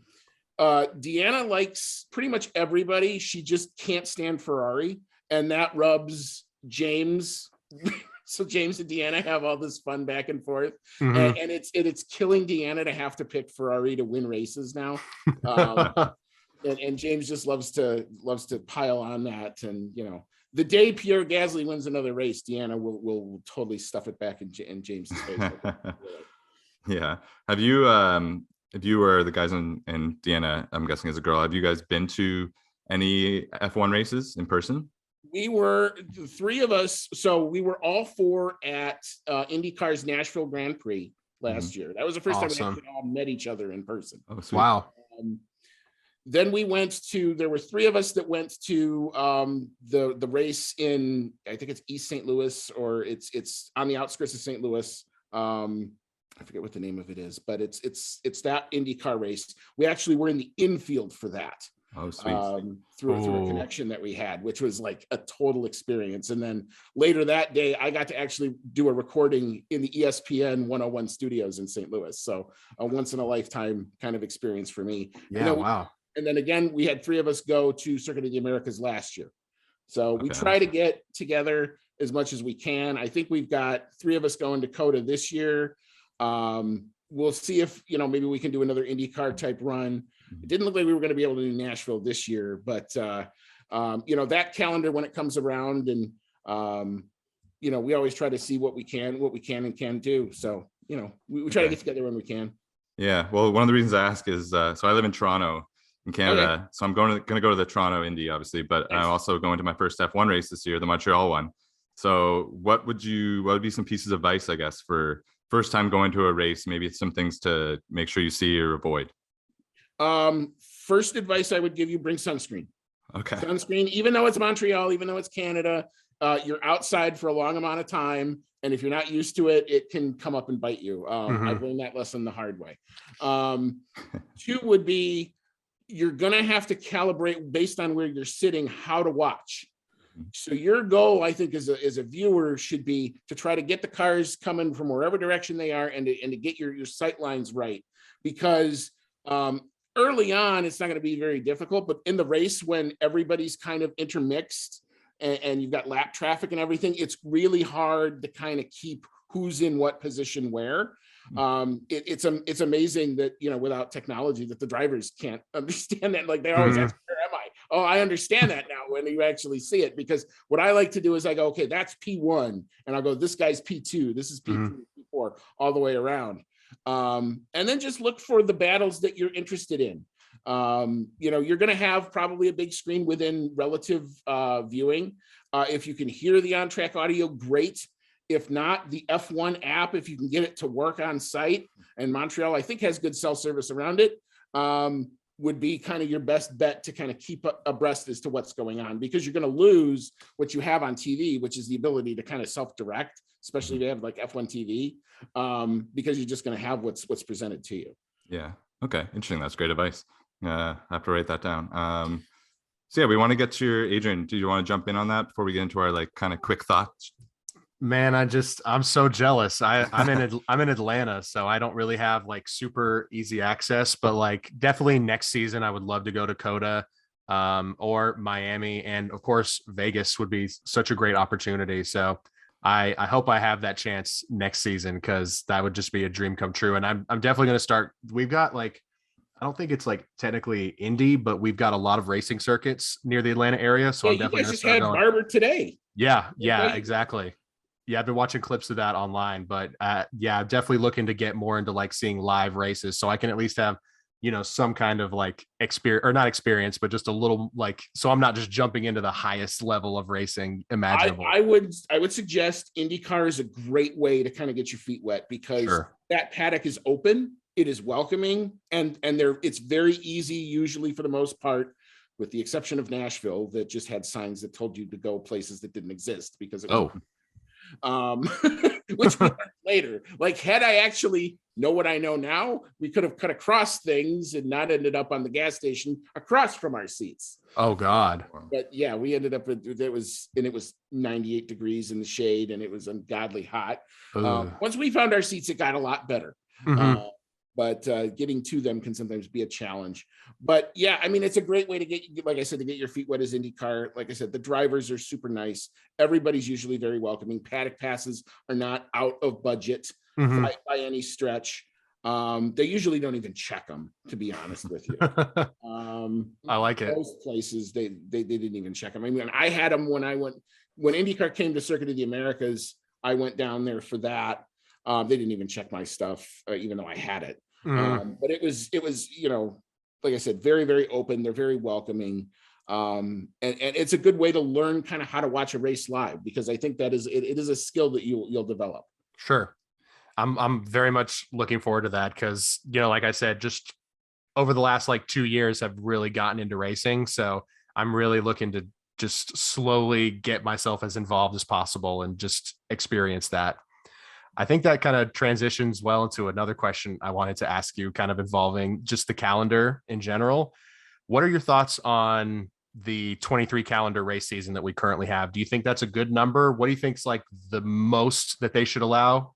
likes pretty much everybody. She just can't stand Ferrari, and that rubs James. So James and Deanna have all this fun back and forth, and it's killing Deanna to have to pick Ferrari to win races now. And James just loves to pile on that, and the day Pierre Gasly wins another race, Deanna will totally stuff it back in James's face. Yeah. Have you if you were the guys and Deanna, I'm guessing as a girl, have you guys been to any F1 races in person? We were, the 3 of us, so we were all 4 at IndyCar's Nashville Grand Prix last year. That was the first time we actually all met each other in person. Oh, sweet. Wow. then we went to, there were three of us that went to the race in, I think it's East St. Louis, or it's on the outskirts of St. Louis. I forget what the name of it is, but it's that IndyCar race. We actually were in the infield for that. Oh, sweet. Through a connection that we had, which was like a total experience. And then later that day, I got to actually do a recording in the ESPN 101 studios in St. Louis. So a once in a lifetime kind of experience for me. Yeah, wow. And then again, we had three of us go to Circuit of the Americas last year. So we try to get together as much as we can. I think we've got three of us going to COTA this year. We'll see if, maybe we can do another IndyCar type run. It didn't look like we were going to be able to do Nashville this year, but that calendar when it comes around, and we always try to see what we can and can't do. So, we try to get together when we can. Yeah. Well, one of the reasons I ask is, so I live in Toronto in Canada. Okay. So I'm going to go to the Toronto Indy, obviously, but I'm also going to my first F1 race this year, the Montreal one. So what would be some pieces of advice, I guess, for first time going to a race? Maybe it's some things to make sure you see or avoid. First advice I would give you, bring sunscreen. Okay. Sunscreen, even though it's Montreal, even though it's Canada, you're outside for a long amount of time. And if you're not used to it, it can come up and bite you. I've learned that lesson the hard way. Two would be, you're going to have to calibrate based on where you're sitting, how to watch. So your goal, I think, as a viewer should be to try to get the cars coming from wherever direction they are and to get your sight lines right. Because early on, it's not going to be very difficult, but in the race, when everybody's kind of intermixed and you've got lap traffic and everything, it's really hard to kind of keep who's in what position where. It's amazing that, without technology, that the drivers can't understand that. Like, they always ask, where am I? Oh, I understand that now when you actually see it, because what I like to do is I go, okay, that's P1. And I'll go, this guy's P2, this is P3, P4, all the way around. And then just look for the battles that you're interested in. You're going to have probably a big screen within relative viewing. If you can hear the on-track audio, great. If not, the F1 app, if you can get it to work on site, and Montreal, I think, has good cell service around it, would be kind of your best bet to kind of keep abreast as to what's going on, because you're going to lose what you have on TV, which is the ability to kind of self-direct, especially if you have like F1 TV, because you're just going to have what's presented to you. Yeah. Okay. Interesting. That's great advice. I have to write that down. So yeah, we want to get to your, Adrian, do you want to jump in on that before we get into our like kind of quick thoughts? Man, I'm so jealous. I'm in Atlanta, so I don't really have like super easy access, but like definitely next season I would love to go to COTA or Miami, and of course Vegas would be such a great opportunity. So I hope I have that chance next season, because that would just be a dream come true. And I'm definitely going to start. We've got like, I don't think it's like technically Indy, but we've got a lot of racing circuits near the Atlanta area. So I'm definitely going to start going. Barber today. Yeah, exactly. Yeah, I've been watching clips of that online, but I'm definitely looking to get more into like seeing live races, so I can at least have, some kind of like experience, or not experience, but just a little like, so I'm not just jumping into the highest level of racing imaginable. I would suggest IndyCar is a great way to kind of get your feet wet, because that paddock is open, it is welcoming, and it's very easy usually for the most part, with the exception of Nashville that just had signs that told you to go places that didn't exist because it was which we learned later. Like, had I actually know what I know now, we could have cut across things and not ended up on the gas station across from our seats. Oh God. But yeah, we ended up with, it was 98 degrees in the shade, and it was ungodly hot. Once we found our seats, it got a lot better. But getting to them can sometimes be a challenge. But yeah, I mean, it's a great way to get, like I said, to get your feet wet as IndyCar. Like I said, the drivers are super nice. Everybody's usually very welcoming. Paddock passes are not out of budget by any stretch. They usually don't even check them, to be honest with you. I like it. Most places, they didn't even check them. I mean, I had them when IndyCar came to Circuit of the Americas, I went down there for that. They didn't even check my stuff, even though I had it. But it was, like I said, very, very open. They're very welcoming. And it's a good way to learn kind of how to watch a race live, because I think that it is a skill that you'll develop. Sure. I'm very much looking forward to that, because, like I said, just over the last like 2 years have really gotten into racing. So I'm really looking to just slowly get myself as involved as possible and just experience that. I think that kind of transitions well into another question I wanted to ask you, kind of involving just the calendar in general. What are your thoughts on the 23 calendar race season that we currently have? Do you think that's a good number? What do you think is like the most that they should allow?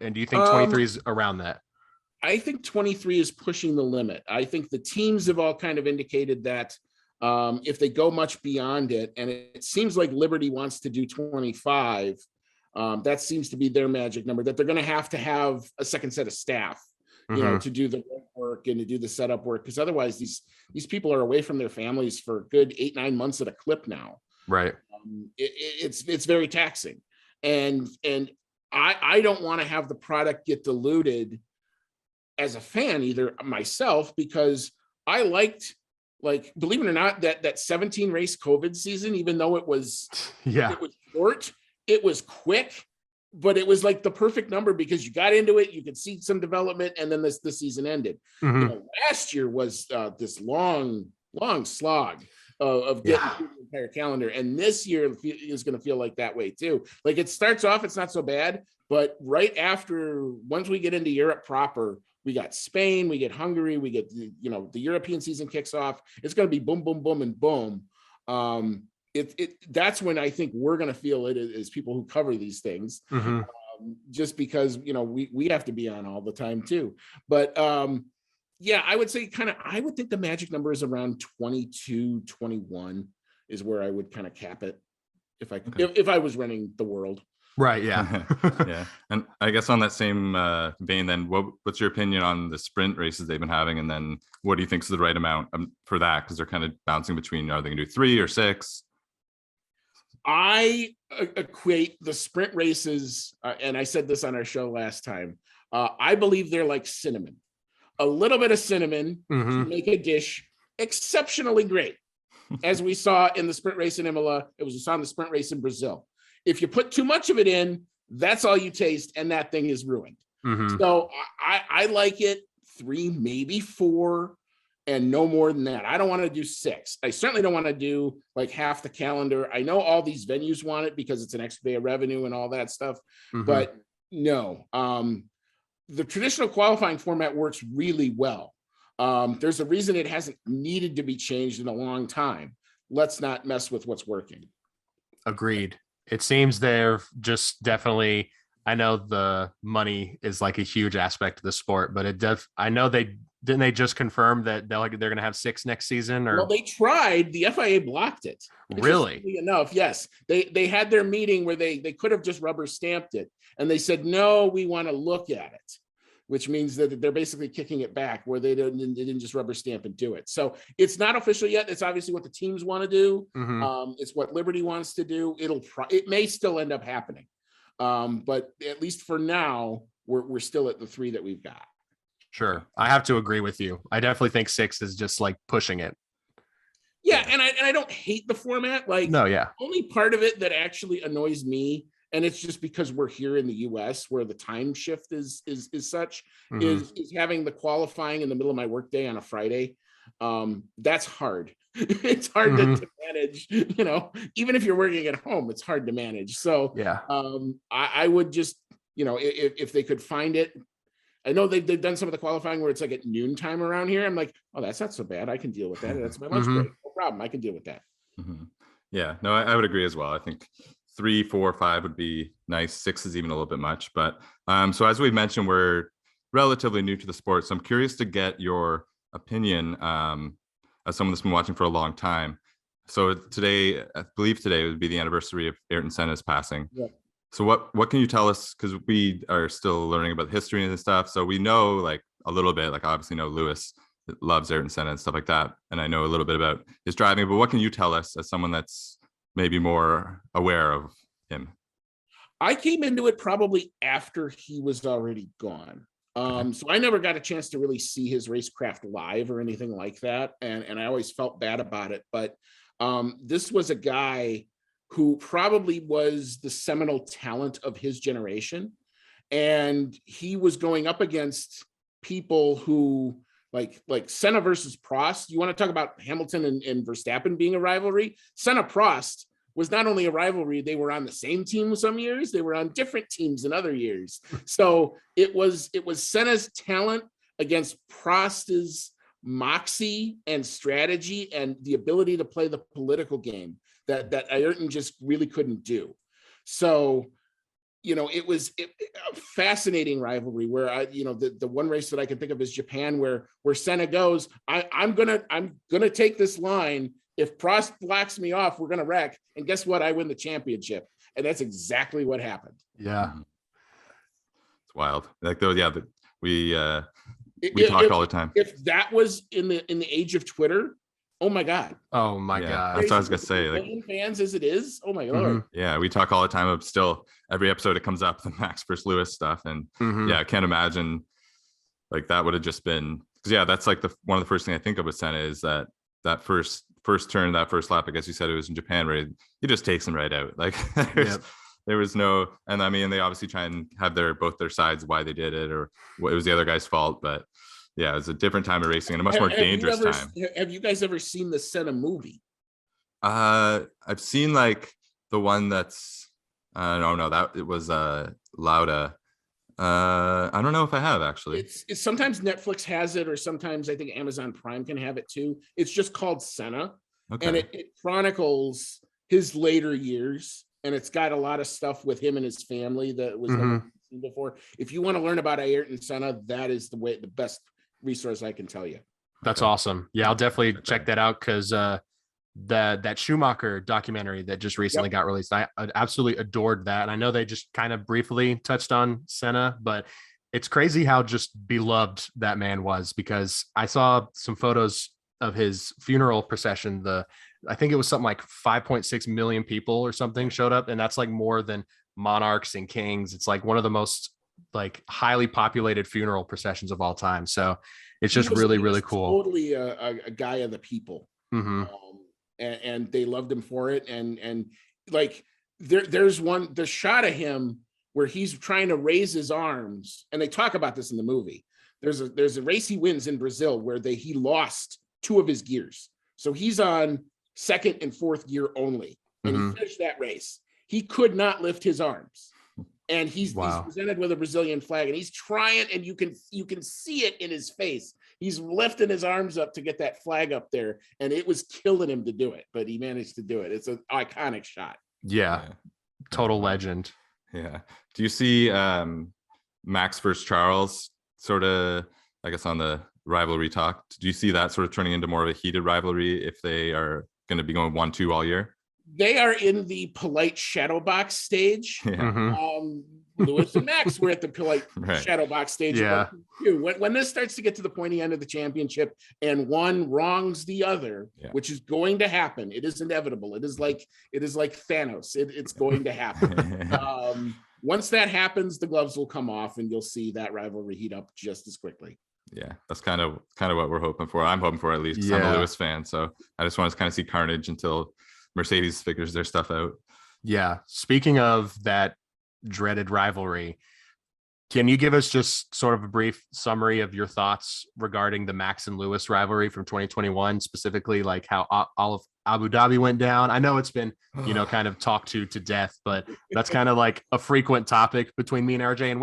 And do you think 23 is around that? I think 23 is pushing the limit. I think the teams have all kind of indicated that if they go much beyond it, and it seems like Liberty wants to do 25, that seems to be their magic number, that they're going to have a second set of staff, you know, to do the work and to do the setup work, because otherwise these people are away from their families for a good 8-9 months at a clip now. Right. It's very taxing, and I don't want to have the product get diluted as a fan either myself, because I liked, like, believe it or not, that 17 race COVID season, even though it was short, it was quick, but it was like the perfect number because you got into it, you could see some development, and then the season ended. You know, last year was this long slog of getting through the entire calendar, and this year is going to feel like that way too. Like, it starts off, it's not so bad, but right after, once we get into Europe proper, we got Spain, we get Hungary, we get, you know, the European season kicks off. It's going to be boom, boom, boom, and boom. That's when I think we're going to feel it as people who cover these things, just because, you know, we have to be on all the time too. But yeah, I would say I would think the magic number is around 22, 21 is where I would kind of cap it if I was running the world. Right. Yeah. Yeah. And I guess on that same vein, then what's your opinion on the sprint races they've been having? And then what do you think is the right amount for that? Because they're kind of bouncing between, are they going to do 3 or 6? I equate the sprint races, and I said this on our show last time, I believe they're like cinnamon. A little bit of cinnamon to make a dish exceptionally great. As we saw in the sprint race in Imola, we saw in the sprint race in Brazil. If you put too much of it in, that's all you taste, and that thing is ruined. So I like it 3, maybe 4, and no more than that. I don't want to do 6. I certainly don't want to do like half the calendar. I know all these venues want it because it's an extra day of revenue and all that stuff, but no. The traditional qualifying format works really well. There's a reason it hasn't needed to be changed in a long time. Let's not mess with what's working. Agreed. It seems they're just definitely, I know the money is like a huge aspect of the sport, but I know they just confirm that they're going to have 6 next season? Or? Well, they tried. The FIA blocked it. Really? Enough, yes. They had their meeting where they could have just rubber stamped it, and they said, no, we want to look at it, which means that they're basically kicking it back, where they didn't just rubber stamp and do it. So it's not official yet. It's obviously what the teams want to do. It's what Liberty wants to do. It may still end up happening, but at least for now, we're still at the 3 that we've got. Sure, I have to agree with you. I definitely think 6 is just like pushing it. Yeah, and I don't hate the format. Like, no, yeah. Only part of it that actually annoys me, and it's just because we're here in the US where the time shift is such, is having the qualifying in the middle of my workday on a Friday. That's hard. It's hard to manage, you know, even if you're working at home, it's hard to manage. So yeah, I would just, you know, if they could find it. I know they've done some of the qualifying where it's like at noontime around here. I'm like, oh, that's not so bad. I can deal with that. That's my lunch break. No problem. I can deal with that. Yeah, no, I would agree as well. I think 3, 4, 5 would be nice. 6 is even a little bit much. But so as we mentioned, we're relatively new to the sport. So I'm curious to get your opinion as someone that's been watching for a long time. So today, I believe today would be the anniversary of Ayrton Senna's passing. Yeah. So what can you tell us? Because we are still learning about the history and stuff. So we know like a little bit, like obviously know Lewis loves Ayrton Senna and stuff like that. And I know a little bit about his driving, but what can you tell us as someone that's maybe more aware of him? I came into it probably after he was already gone. So I never got a chance to really see his racecraft live or anything like that. And I always felt bad about it. But this was a guy who probably was the seminal talent of his generation. And he was going up against people who like Senna versus Prost. You want to talk about Hamilton and Verstappen being a rivalry? Senna Prost was not only a rivalry, they were on the same team some years, they were on different teams in other years. So it was Senna's talent against Prost's moxie and strategy and the ability to play the political game that Ayrton just really couldn't do. So, it was a fascinating rivalry where the one race that I can think of is Japan, where Senna goes, I'm gonna take this line. If Prost blocks me off, we're gonna wreck. And guess what? I win the championship. And that's exactly what happened. Yeah. It's wild. Like those, yeah, we talk all the time. If that was in the age of Twitter, oh my God. Oh my God. That's what I was gonna say. Like fans as it is. Oh my Lord. Yeah, we talk all the time of still every episode it comes up the Max versus Lewis stuff. And I can't imagine like that would have just been because that's like one of the first thing I think of with Senna is that first turn, that first lap, I guess you said it was in Japan where he just takes him right out. Like there was no, and I mean, they obviously try and have both their sides why they did it or it was the other guy's fault, but yeah, it was a different time of racing and a much more dangerous time. Have you guys ever seen the Senna movie? I've seen like the one that's no, that it was Lauda. I don't know if I have actually. It's sometimes Netflix has it, or sometimes I think Amazon Prime can have it too. It's just called Senna, and it chronicles his later years, and it's got a lot of stuff with him and his family that was never seen before. If you want to learn about Ayrton Senna, that is the best resource I can tell you. That's awesome. Yeah, I'll definitely check that out because that Schumacher documentary that just recently got released, I absolutely adored that. And I know they just kind of briefly touched on Senna, but it's crazy how just beloved that man was, because I saw some photos of his funeral procession. I think it was something like 5.6 million people or something showed up, and that's like more than monarchs and kings. It's like one of the most like highly populated funeral processions of all time. So it's just really cool. Totally a guy of the people. And they loved him for it. And like there's the shot of him where he's trying to raise his arms, and they talk about this in the movie. There's a race he wins in Brazil where he lost 2 of his gears, so he's on 2nd and 4th gear only, and he finished that race. He could not lift his arms, and he's presented with a Brazilian flag, and he's trying, and you can see it in his face. He's lifting his arms up to get that flag up there, and it was killing him to do it, but he managed to do it. It's an iconic shot. Yeah. Total legend. Yeah. Do you see Max versus Charles sort of, I guess, on the rivalry talk? Do you see that sort of turning into more of a heated rivalry if they are going to be going 1-2 all year? They are in the polite shadow box stage. Lewis and Max were at the polite shadow box stage. Yeah. When this starts to get to the pointy end of the championship and one wrongs the other, which is going to happen, it is inevitable. It is like Thanos. It's going to happen. Once that happens, the gloves will come off, and you'll see that rivalry heat up just as quickly. Yeah, that's kind of what we're hoping for. I'm hoping for, at least, because I'm a Lewis fan. So I just want to kind of see carnage until Mercedes figures their stuff out. Yeah. Speaking of that dreaded rivalry, can you give us just sort of a brief summary of your thoughts regarding the Max and Lewis rivalry from 2021, specifically like how all of Abu Dhabi went down? I know it's been, kind of talked to death, but that's kind of like a frequent topic between me and RJ, and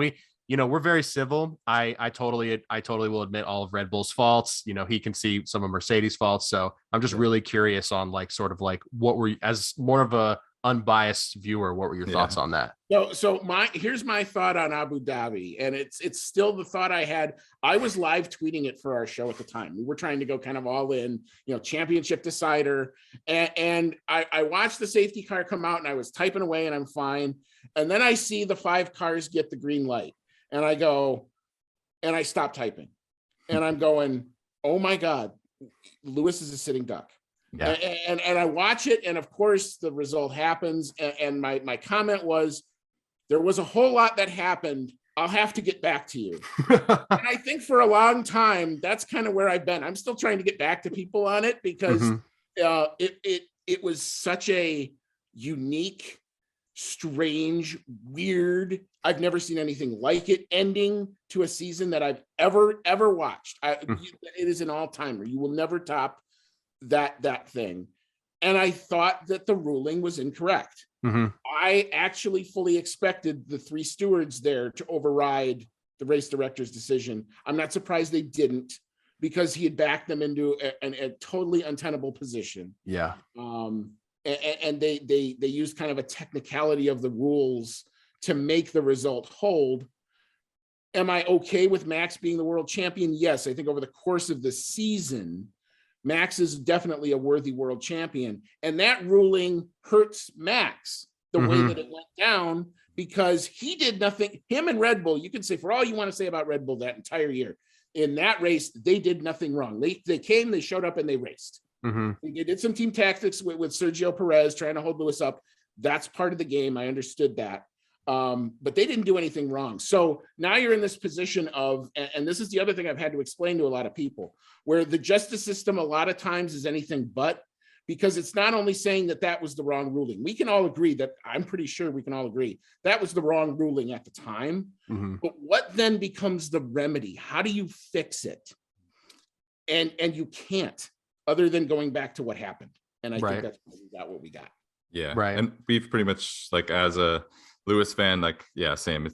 we're very civil. I totally will admit all of Red Bull's faults. He can see some of Mercedes' faults. So I'm just really curious on like sort of like what were, as more of a unbiased viewer, what were your thoughts on that? So here's my thought on Abu Dhabi, and it's still the thought I had. I was live tweeting it for our show at the time. We were trying to go kind of all in, championship decider, and I watched the safety car come out, and I was typing away, and I'm fine. And then I see the 5 cars get the green light, and I go, and I stop typing, and I'm going, oh my God, Lewis is a sitting duck. Yeah. And I watch it, and of course the result happens, and my comment was, there was a whole lot that happened. I'll have to get back to you. And I think for a long time, that's kind of where I've been. I'm still trying to get back to people on it, because it was such a unique strange, weird. I've never seen anything like it ending to a season that I've ever watched. It is an all-timer. You will never top that thing. And I thought that the ruling was incorrect. I actually fully expected the 3 stewards there to override the race director's decision. I'm not surprised they didn't, because he had backed them into a totally untenable position. Yeah. And they used kind of a technicality of the rules to make the result hold. Am I okay with Max being the world champion? Yes, I think over the course of the season, Max is definitely a worthy world champion. And that ruling hurts Max the way that it went down, because he did nothing. Him and Red Bull, you can say for all you want to say about Red Bull that entire year, in that race, they did nothing wrong. They came, they showed up, and they raced. They did some team tactics with Sergio Perez trying to hold Lewis up. That's part of the game. I understood that. But they didn't do anything wrong. So now you're in this position of, and this is the other thing I've had to explain to a lot of people, where the justice system a lot of times is anything but, because it's not only saying that was the wrong ruling. We can all agree that, I'm pretty sure we can all agree that was the wrong ruling at the time. But what then becomes the remedy? How do you fix it? And you can't, other than going back to what happened. And I think that's what we got. Yeah. Right. And we've pretty much, like, as a Lewis fan, like, yeah, same.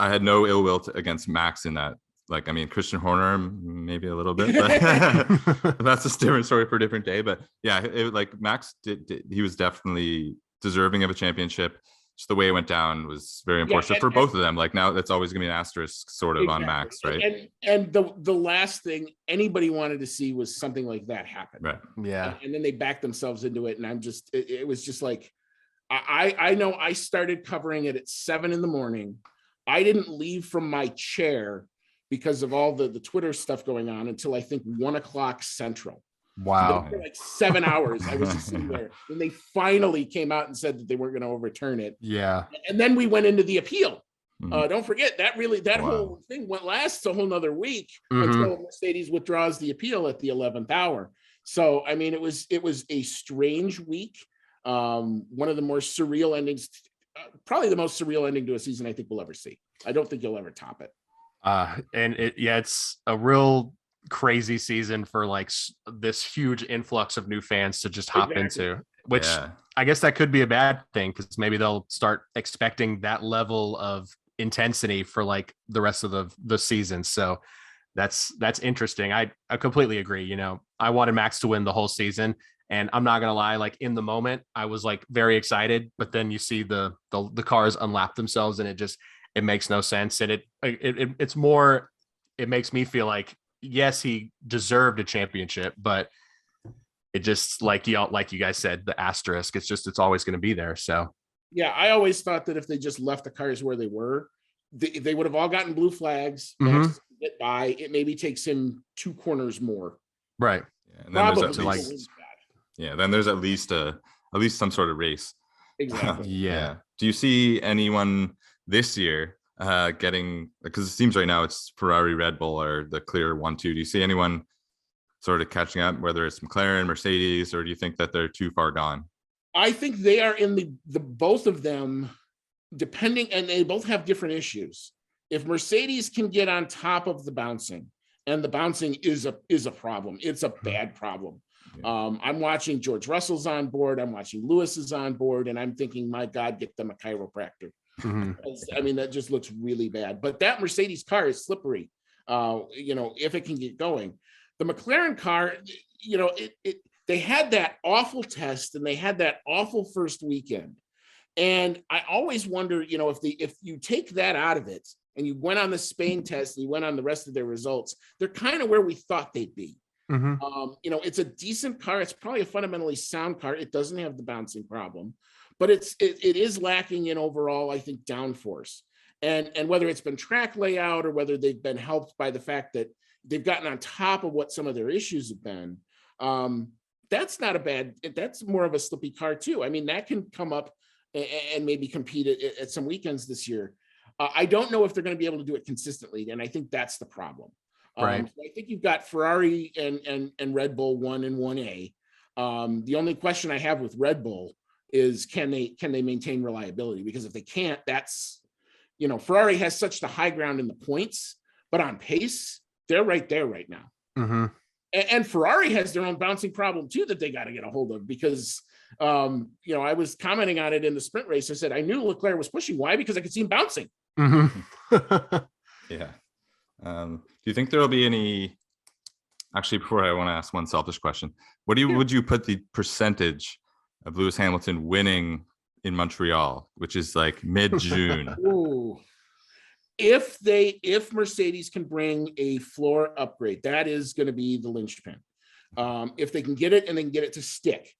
I had no ill will against Max in that. Like, I mean, Christian Horner, maybe a little bit, but that's a different story for a different day. But yeah, like Max he was definitely deserving of a championship. Just the way it went down was very unfortunate for both of them. Like, now that's always gonna be an asterisk sort of on Max, right? And the last thing anybody wanted to see was something like that happen. Right. Yeah. And then they backed themselves into it. And it was just like, I know I started covering it at 7 a.m. I didn't leave from my chair because of all the Twitter stuff going on until I think 1 o'clock Central. Wow. For like 7 hours, I was just sitting there. And they finally came out and said that they weren't going to overturn it. Yeah. And then we went into the appeal. Don't forget that whole thing lasts a whole nother week until Mercedes withdraws the appeal at the 11th hour. So, I mean, it was a strange week. One of the more surreal endings, probably the most surreal ending to a season I think we'll ever see. I don't think you'll ever top it. And it's a real crazy season for like this huge influx of new fans to just hop into, which I guess that could be a bad thing, because maybe they'll start expecting that level of intensity for like the rest of the season. So that's interesting. I completely agree. You know, I wanted Max to win the whole season, and I'm not gonna lie, like in the moment I was like very excited, but then you see the cars unlap themselves and it makes no sense. And it's more, it makes me feel like, yes, he deserved a championship, but it just, like you guys said, the asterisk, it's always going to be there. So yeah, I always thought that if they just left the cars where they were, they would have all gotten blue flags. Max get by. It maybe takes him 2 corners more. Right. Yeah, and then then there's at least some sort of race. Exactly. Yeah. Do you see anyone this year getting, because it seems right now it's Ferrari, Red Bull are the clear 1-2. Do you see anyone sort of catching up, whether it's McLaren, Mercedes, or do you think that they're too far gone? I think they are in the both of them, depending, and they both have different issues. If Mercedes can get on top of the bouncing, and the bouncing is a problem, it's a bad problem. I'm watching George Russell's on board, I'm watching Lewis is on board, and I'm thinking, my God, get them a chiropractor. I mean, that just looks really bad. But that Mercedes car is slippery, if it can get going. The McLaren car, they had that awful test and they had that awful first weekend. And I always wonder, if you take that out of it and you went on the Spain test and you went on the rest of their results, they're kind of where we thought they'd be. It's a decent car. It's probably a fundamentally sound car. It doesn't have the bouncing problem, but it is lacking in overall, I think, downforce. And whether it's been track layout or whether they've been helped by the fact that they've gotten on top of what some of their issues have been, that's more of a slippy car too. I mean, that can come up and maybe compete at some weekends this year. I don't know if they're going to be able to do it consistently, and I think that's the problem. Right. So I think you've got Ferrari and Red Bull 1 and 1A. The only question I have with Red Bull is can they maintain reliability? Because if they can't, that's, Ferrari has such the high ground in the points, but on pace, they're right there right now. Mm-hmm. And Ferrari has their own bouncing problem too that they got to get a hold of, because I was commenting on it in the sprint race. I said I knew Leclerc was pushing. Why? Because I could see him bouncing. Mm-hmm. Yeah. Do you think there'll be any? Actually, before I want to ask one selfish question, would you put the percentage of Lewis Hamilton winning in Montreal, which is like mid-June? Ooh. If Mercedes can bring a floor upgrade, that is going to be the linchpin. If they can get it and they can get it to stick,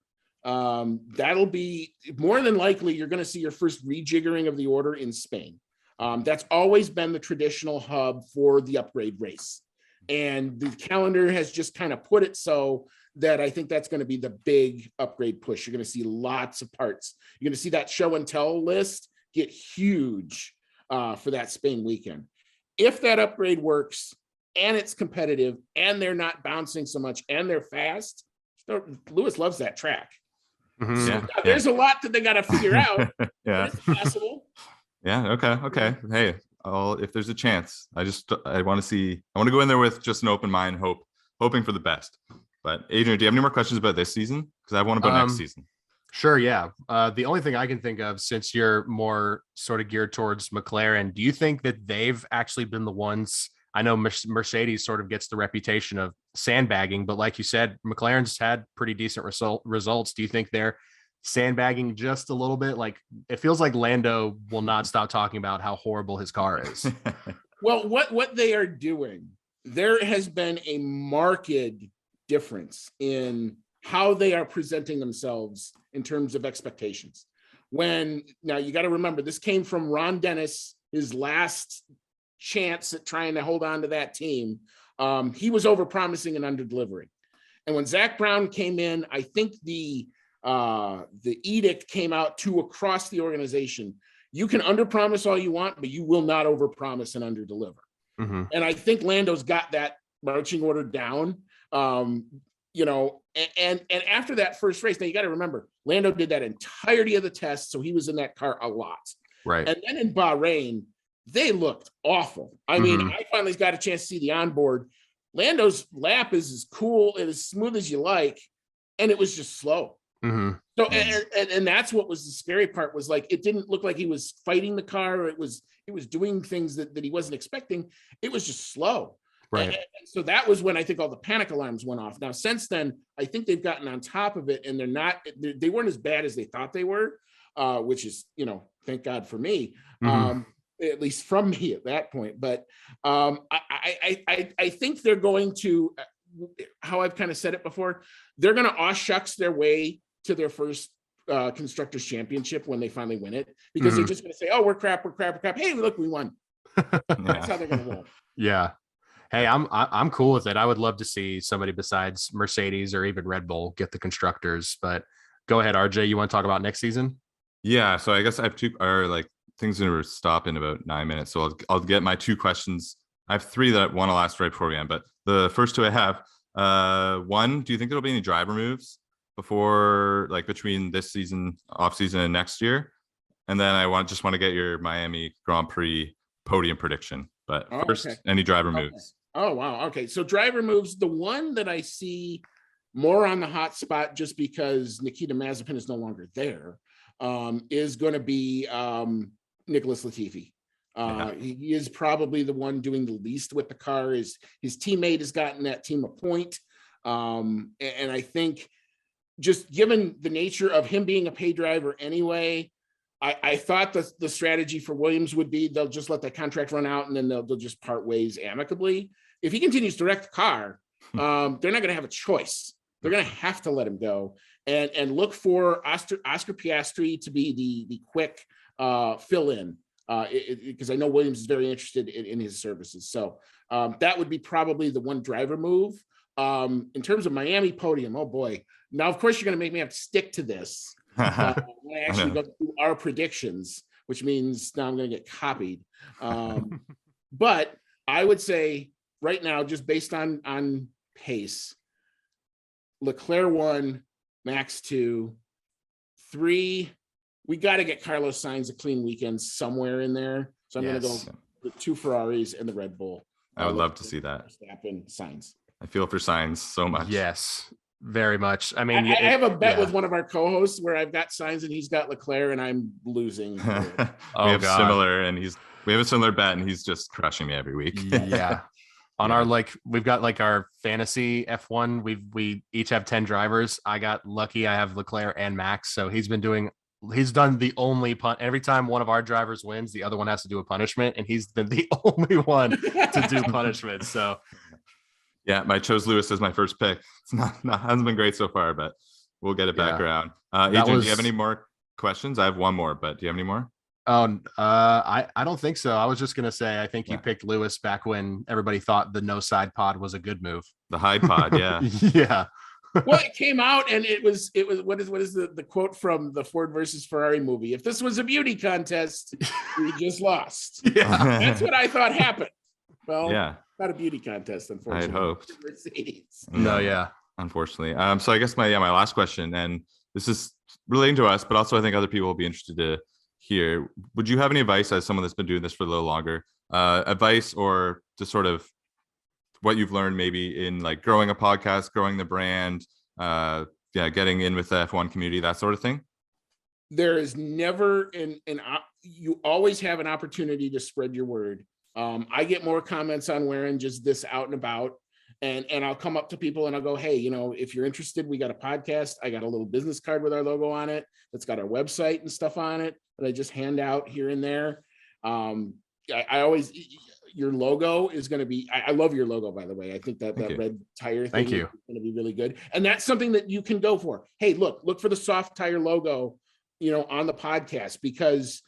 that'll be more than likely you're going to see your first rejiggering of the order in Spain. That's always been the traditional hub for the upgrade race. And the calendar has just kind of put it so that I think that's going to be the big upgrade push. You're going to see lots of parts. You're going to see that show and tell list get huge for that Spain weekend. If that upgrade works and it's competitive and they're not bouncing so much and they're fast, Lewis loves that track. Mm-hmm. So there's a lot that they got to figure out. Yeah, it's possible. Yeah. Okay. Hey, if there's a chance, I want to go in there with just an open mind, hoping for the best. But Adrian, do you have any more questions about this season? Because I have one about next season. Sure. Yeah. The only thing I can think of, since you're more sort of geared towards McLaren, do you think that they've actually been the ones? I know Mercedes sort of gets the reputation of sandbagging, but like you said, McLaren's had pretty decent results. Do you think they're sandbagging just a little bit? Like, it feels like Lando will not stop talking about how horrible his car is. Well, what they are doing, there has been a marked difference in how they are presenting themselves in terms of expectations. Now you got to remember, this came from Ron Dennis, his last chance at trying to hold on to that team. He was overpromising and under-delivering. And when Zach Brown came in, I think the edict came out to across the organization. You can underpromise all you want, but you will not overpromise and underdeliver. Mm-hmm. And I think Lando's got that marching order down. And after that first race, now you got to remember, Lando did that entirety of the test, so he was in that car a lot. Right. And then in Bahrain, they looked awful. I mean, I finally got a chance to see the onboard. Lando's lap is as cool and as smooth as you like, and it was just slow. Mm-hmm. So, and that's what was the scary part, was like, it didn't look like he was fighting the car, or it was doing things that he wasn't expecting. It was just slow. Right. And so that was when I think all the panic alarms went off. Now, since then, I think they've gotten on top of it, and they weren't as bad as they thought they were, which is, thank God for me, at least from me at that point. But I think they're going to, how I've kind of said it before, they're going to aw shucks their way to their first Constructors Championship when they finally win it, because they're just going to say, oh, we're crap. Hey, look, we won. That's how they're going to roll. Yeah. Hey, I'm cool with it. I would love to see somebody besides Mercedes or even Red Bull get the constructors. But go ahead, RJ. You want to talk about next season? Yeah. So I guess I have things going to stop in about 9 minutes. So I'll get my two questions. I have three that I want to last right before we end. But the first two I have, one, do you think there'll be any driver moves between this season, off season, and next year? And then I just want to get your Miami Grand Prix podium prediction. But first, any driver moves? Oh, wow. Okay. So driver moves, the one that I see more on the hot spot, just because Nikita Mazepin is no longer there, is going to be Nicholas Latifi. He is probably the one doing the least with the car. His teammate has gotten that team a point. And I think, just given the nature of him being a pay driver anyway, I thought the strategy for Williams would be they'll just let that contract run out, and then they'll just part ways amicably. If he continues to wreck the car, they're not going to have a choice. They're going to have to let him go and look for Oscar Piastri to be the quick fill-in, because I know Williams is very interested in his services. So that would be probably the one driver move. In terms of Miami podium, oh boy. Now, of course, you're going to make me have to stick to this. When I actually go through our predictions, which means now I'm going to get copied. But I would say right now, just based on pace, Leclerc 1, Max 2, 3, we got to get Carlos Sainz a clean weekend somewhere in there. So I'm going to go with 2 Ferraris and the Red Bull. I would love to see that. Verstappen, Sainz. I feel for Sainz so much. Yes, very much. I mean, I have a bet with one of our co-hosts where I've got Sainz and he's got Leclerc and I'm losing. We have a similar bet and he's just crushing me every week. Yeah. On our we've got our fantasy F1. We each have 10 drivers. I got lucky. I have Leclerc and Max. So he's done the only punt. Every time one of our drivers wins, the other one has to do a punishment, and he's been the only one to do punishment. So yeah, I chose Lewis as my first pick. It's not hasn't been great so far, but we'll get it back around. Adrian, do you have any more questions? I have one more, but do you have any more? I don't think so. I was just gonna say I think you picked Lewis back when everybody thought the no side pod was a good move. The Hyde pod, yeah. Yeah. Well, it came out and it was what is the quote from the Ford versus Ferrari movie? If this was a beauty contest, we just lost. Yeah. That's what I thought happened. Well, yeah, not a beauty contest, unfortunately. I had hoped. Mercedes. No, yeah. Unfortunately. So I guess my last question, and this is relating to us, but also I think other people will be interested to hear. Would you have any advice as someone that's been doing this for a little longer? Advice or just sort of what you've learned maybe in like growing a podcast, growing the brand, getting in with the F1 community, that sort of thing? There is never you always have an opportunity to spread your word. I get more comments on wearing just this out and about, and I'll come up to people and I'll go, hey, if you're interested, we got a podcast. I got a little business card with our logo on it that's got our website and stuff on it that I just hand out here and there. I always, your logo is going to be, I love your logo, by the way. I think that red tire thing is going to be really good. And that's something that you can go for. Hey, look for the soft tire logo, on the podcast, because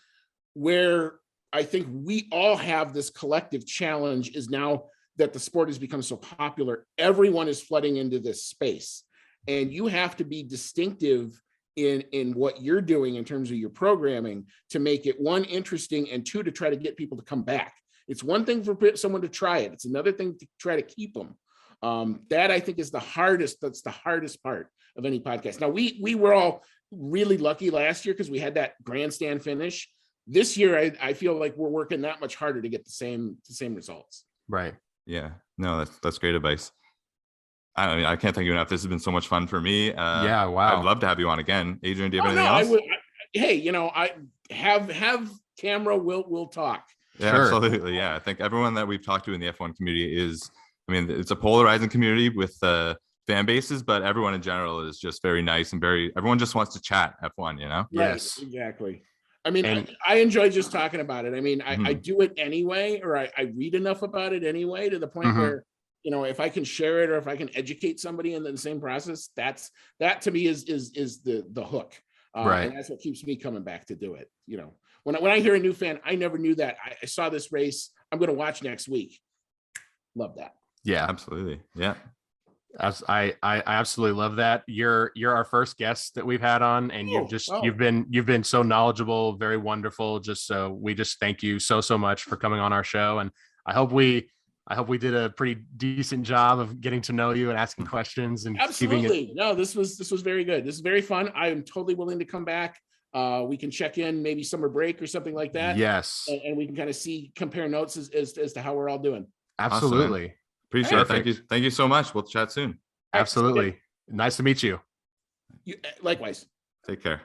where I think we all have this collective challenge is now that the sport has become so popular, everyone is flooding into this space, and you have to be distinctive in what you're doing in terms of your programming to make it, 1, interesting, and 2, to try to get people to come back. It's one thing for someone to try it. It's another thing to try to keep them. That I think is the hardest. That's the hardest part of any podcast. Now we were all really lucky last year because we had that grandstand finish. This year, I feel like we're working that much harder to get the same results. Right. Yeah. No, that's great advice. I can't thank you enough. This has been so much fun for me. Yeah. Wow. I'd love to have you on again. Adrian, do you have anything else? Hey, I have camera. We'll talk. Yeah, sure. Absolutely. Yeah. I think everyone that we've talked to in the F1 community it's a polarizing community with fan bases, but everyone in general is just very nice and everyone just wants to chat F1, Yes, exactly. I enjoy just talking about it. I do it anyway, or I read enough about it anyway, to the point where, if I can share it or if I can educate somebody in the same process, that to me is the hook. Right. And that's what keeps me coming back to do it. When I hear a new fan, I never knew that. I saw this race. I'm going to watch next week. Love that. Yeah, absolutely. Yeah. I absolutely love that. You're our first guest that we've had on, and you've been so knowledgeable, very wonderful. We just thank you so much for coming on our show, and I hope we did a pretty decent job of getting to know you and asking questions and absolutely. No, this was very good. This is very fun. I am totally willing to come back. We can check in maybe summer break or something like that. Yes, and we can kind of compare notes as to how we're all doing. Absolutely. Awesome. Appreciate it. Thank you so much. We'll chat soon. Absolutely. Nice to meet you. Likewise. Take care.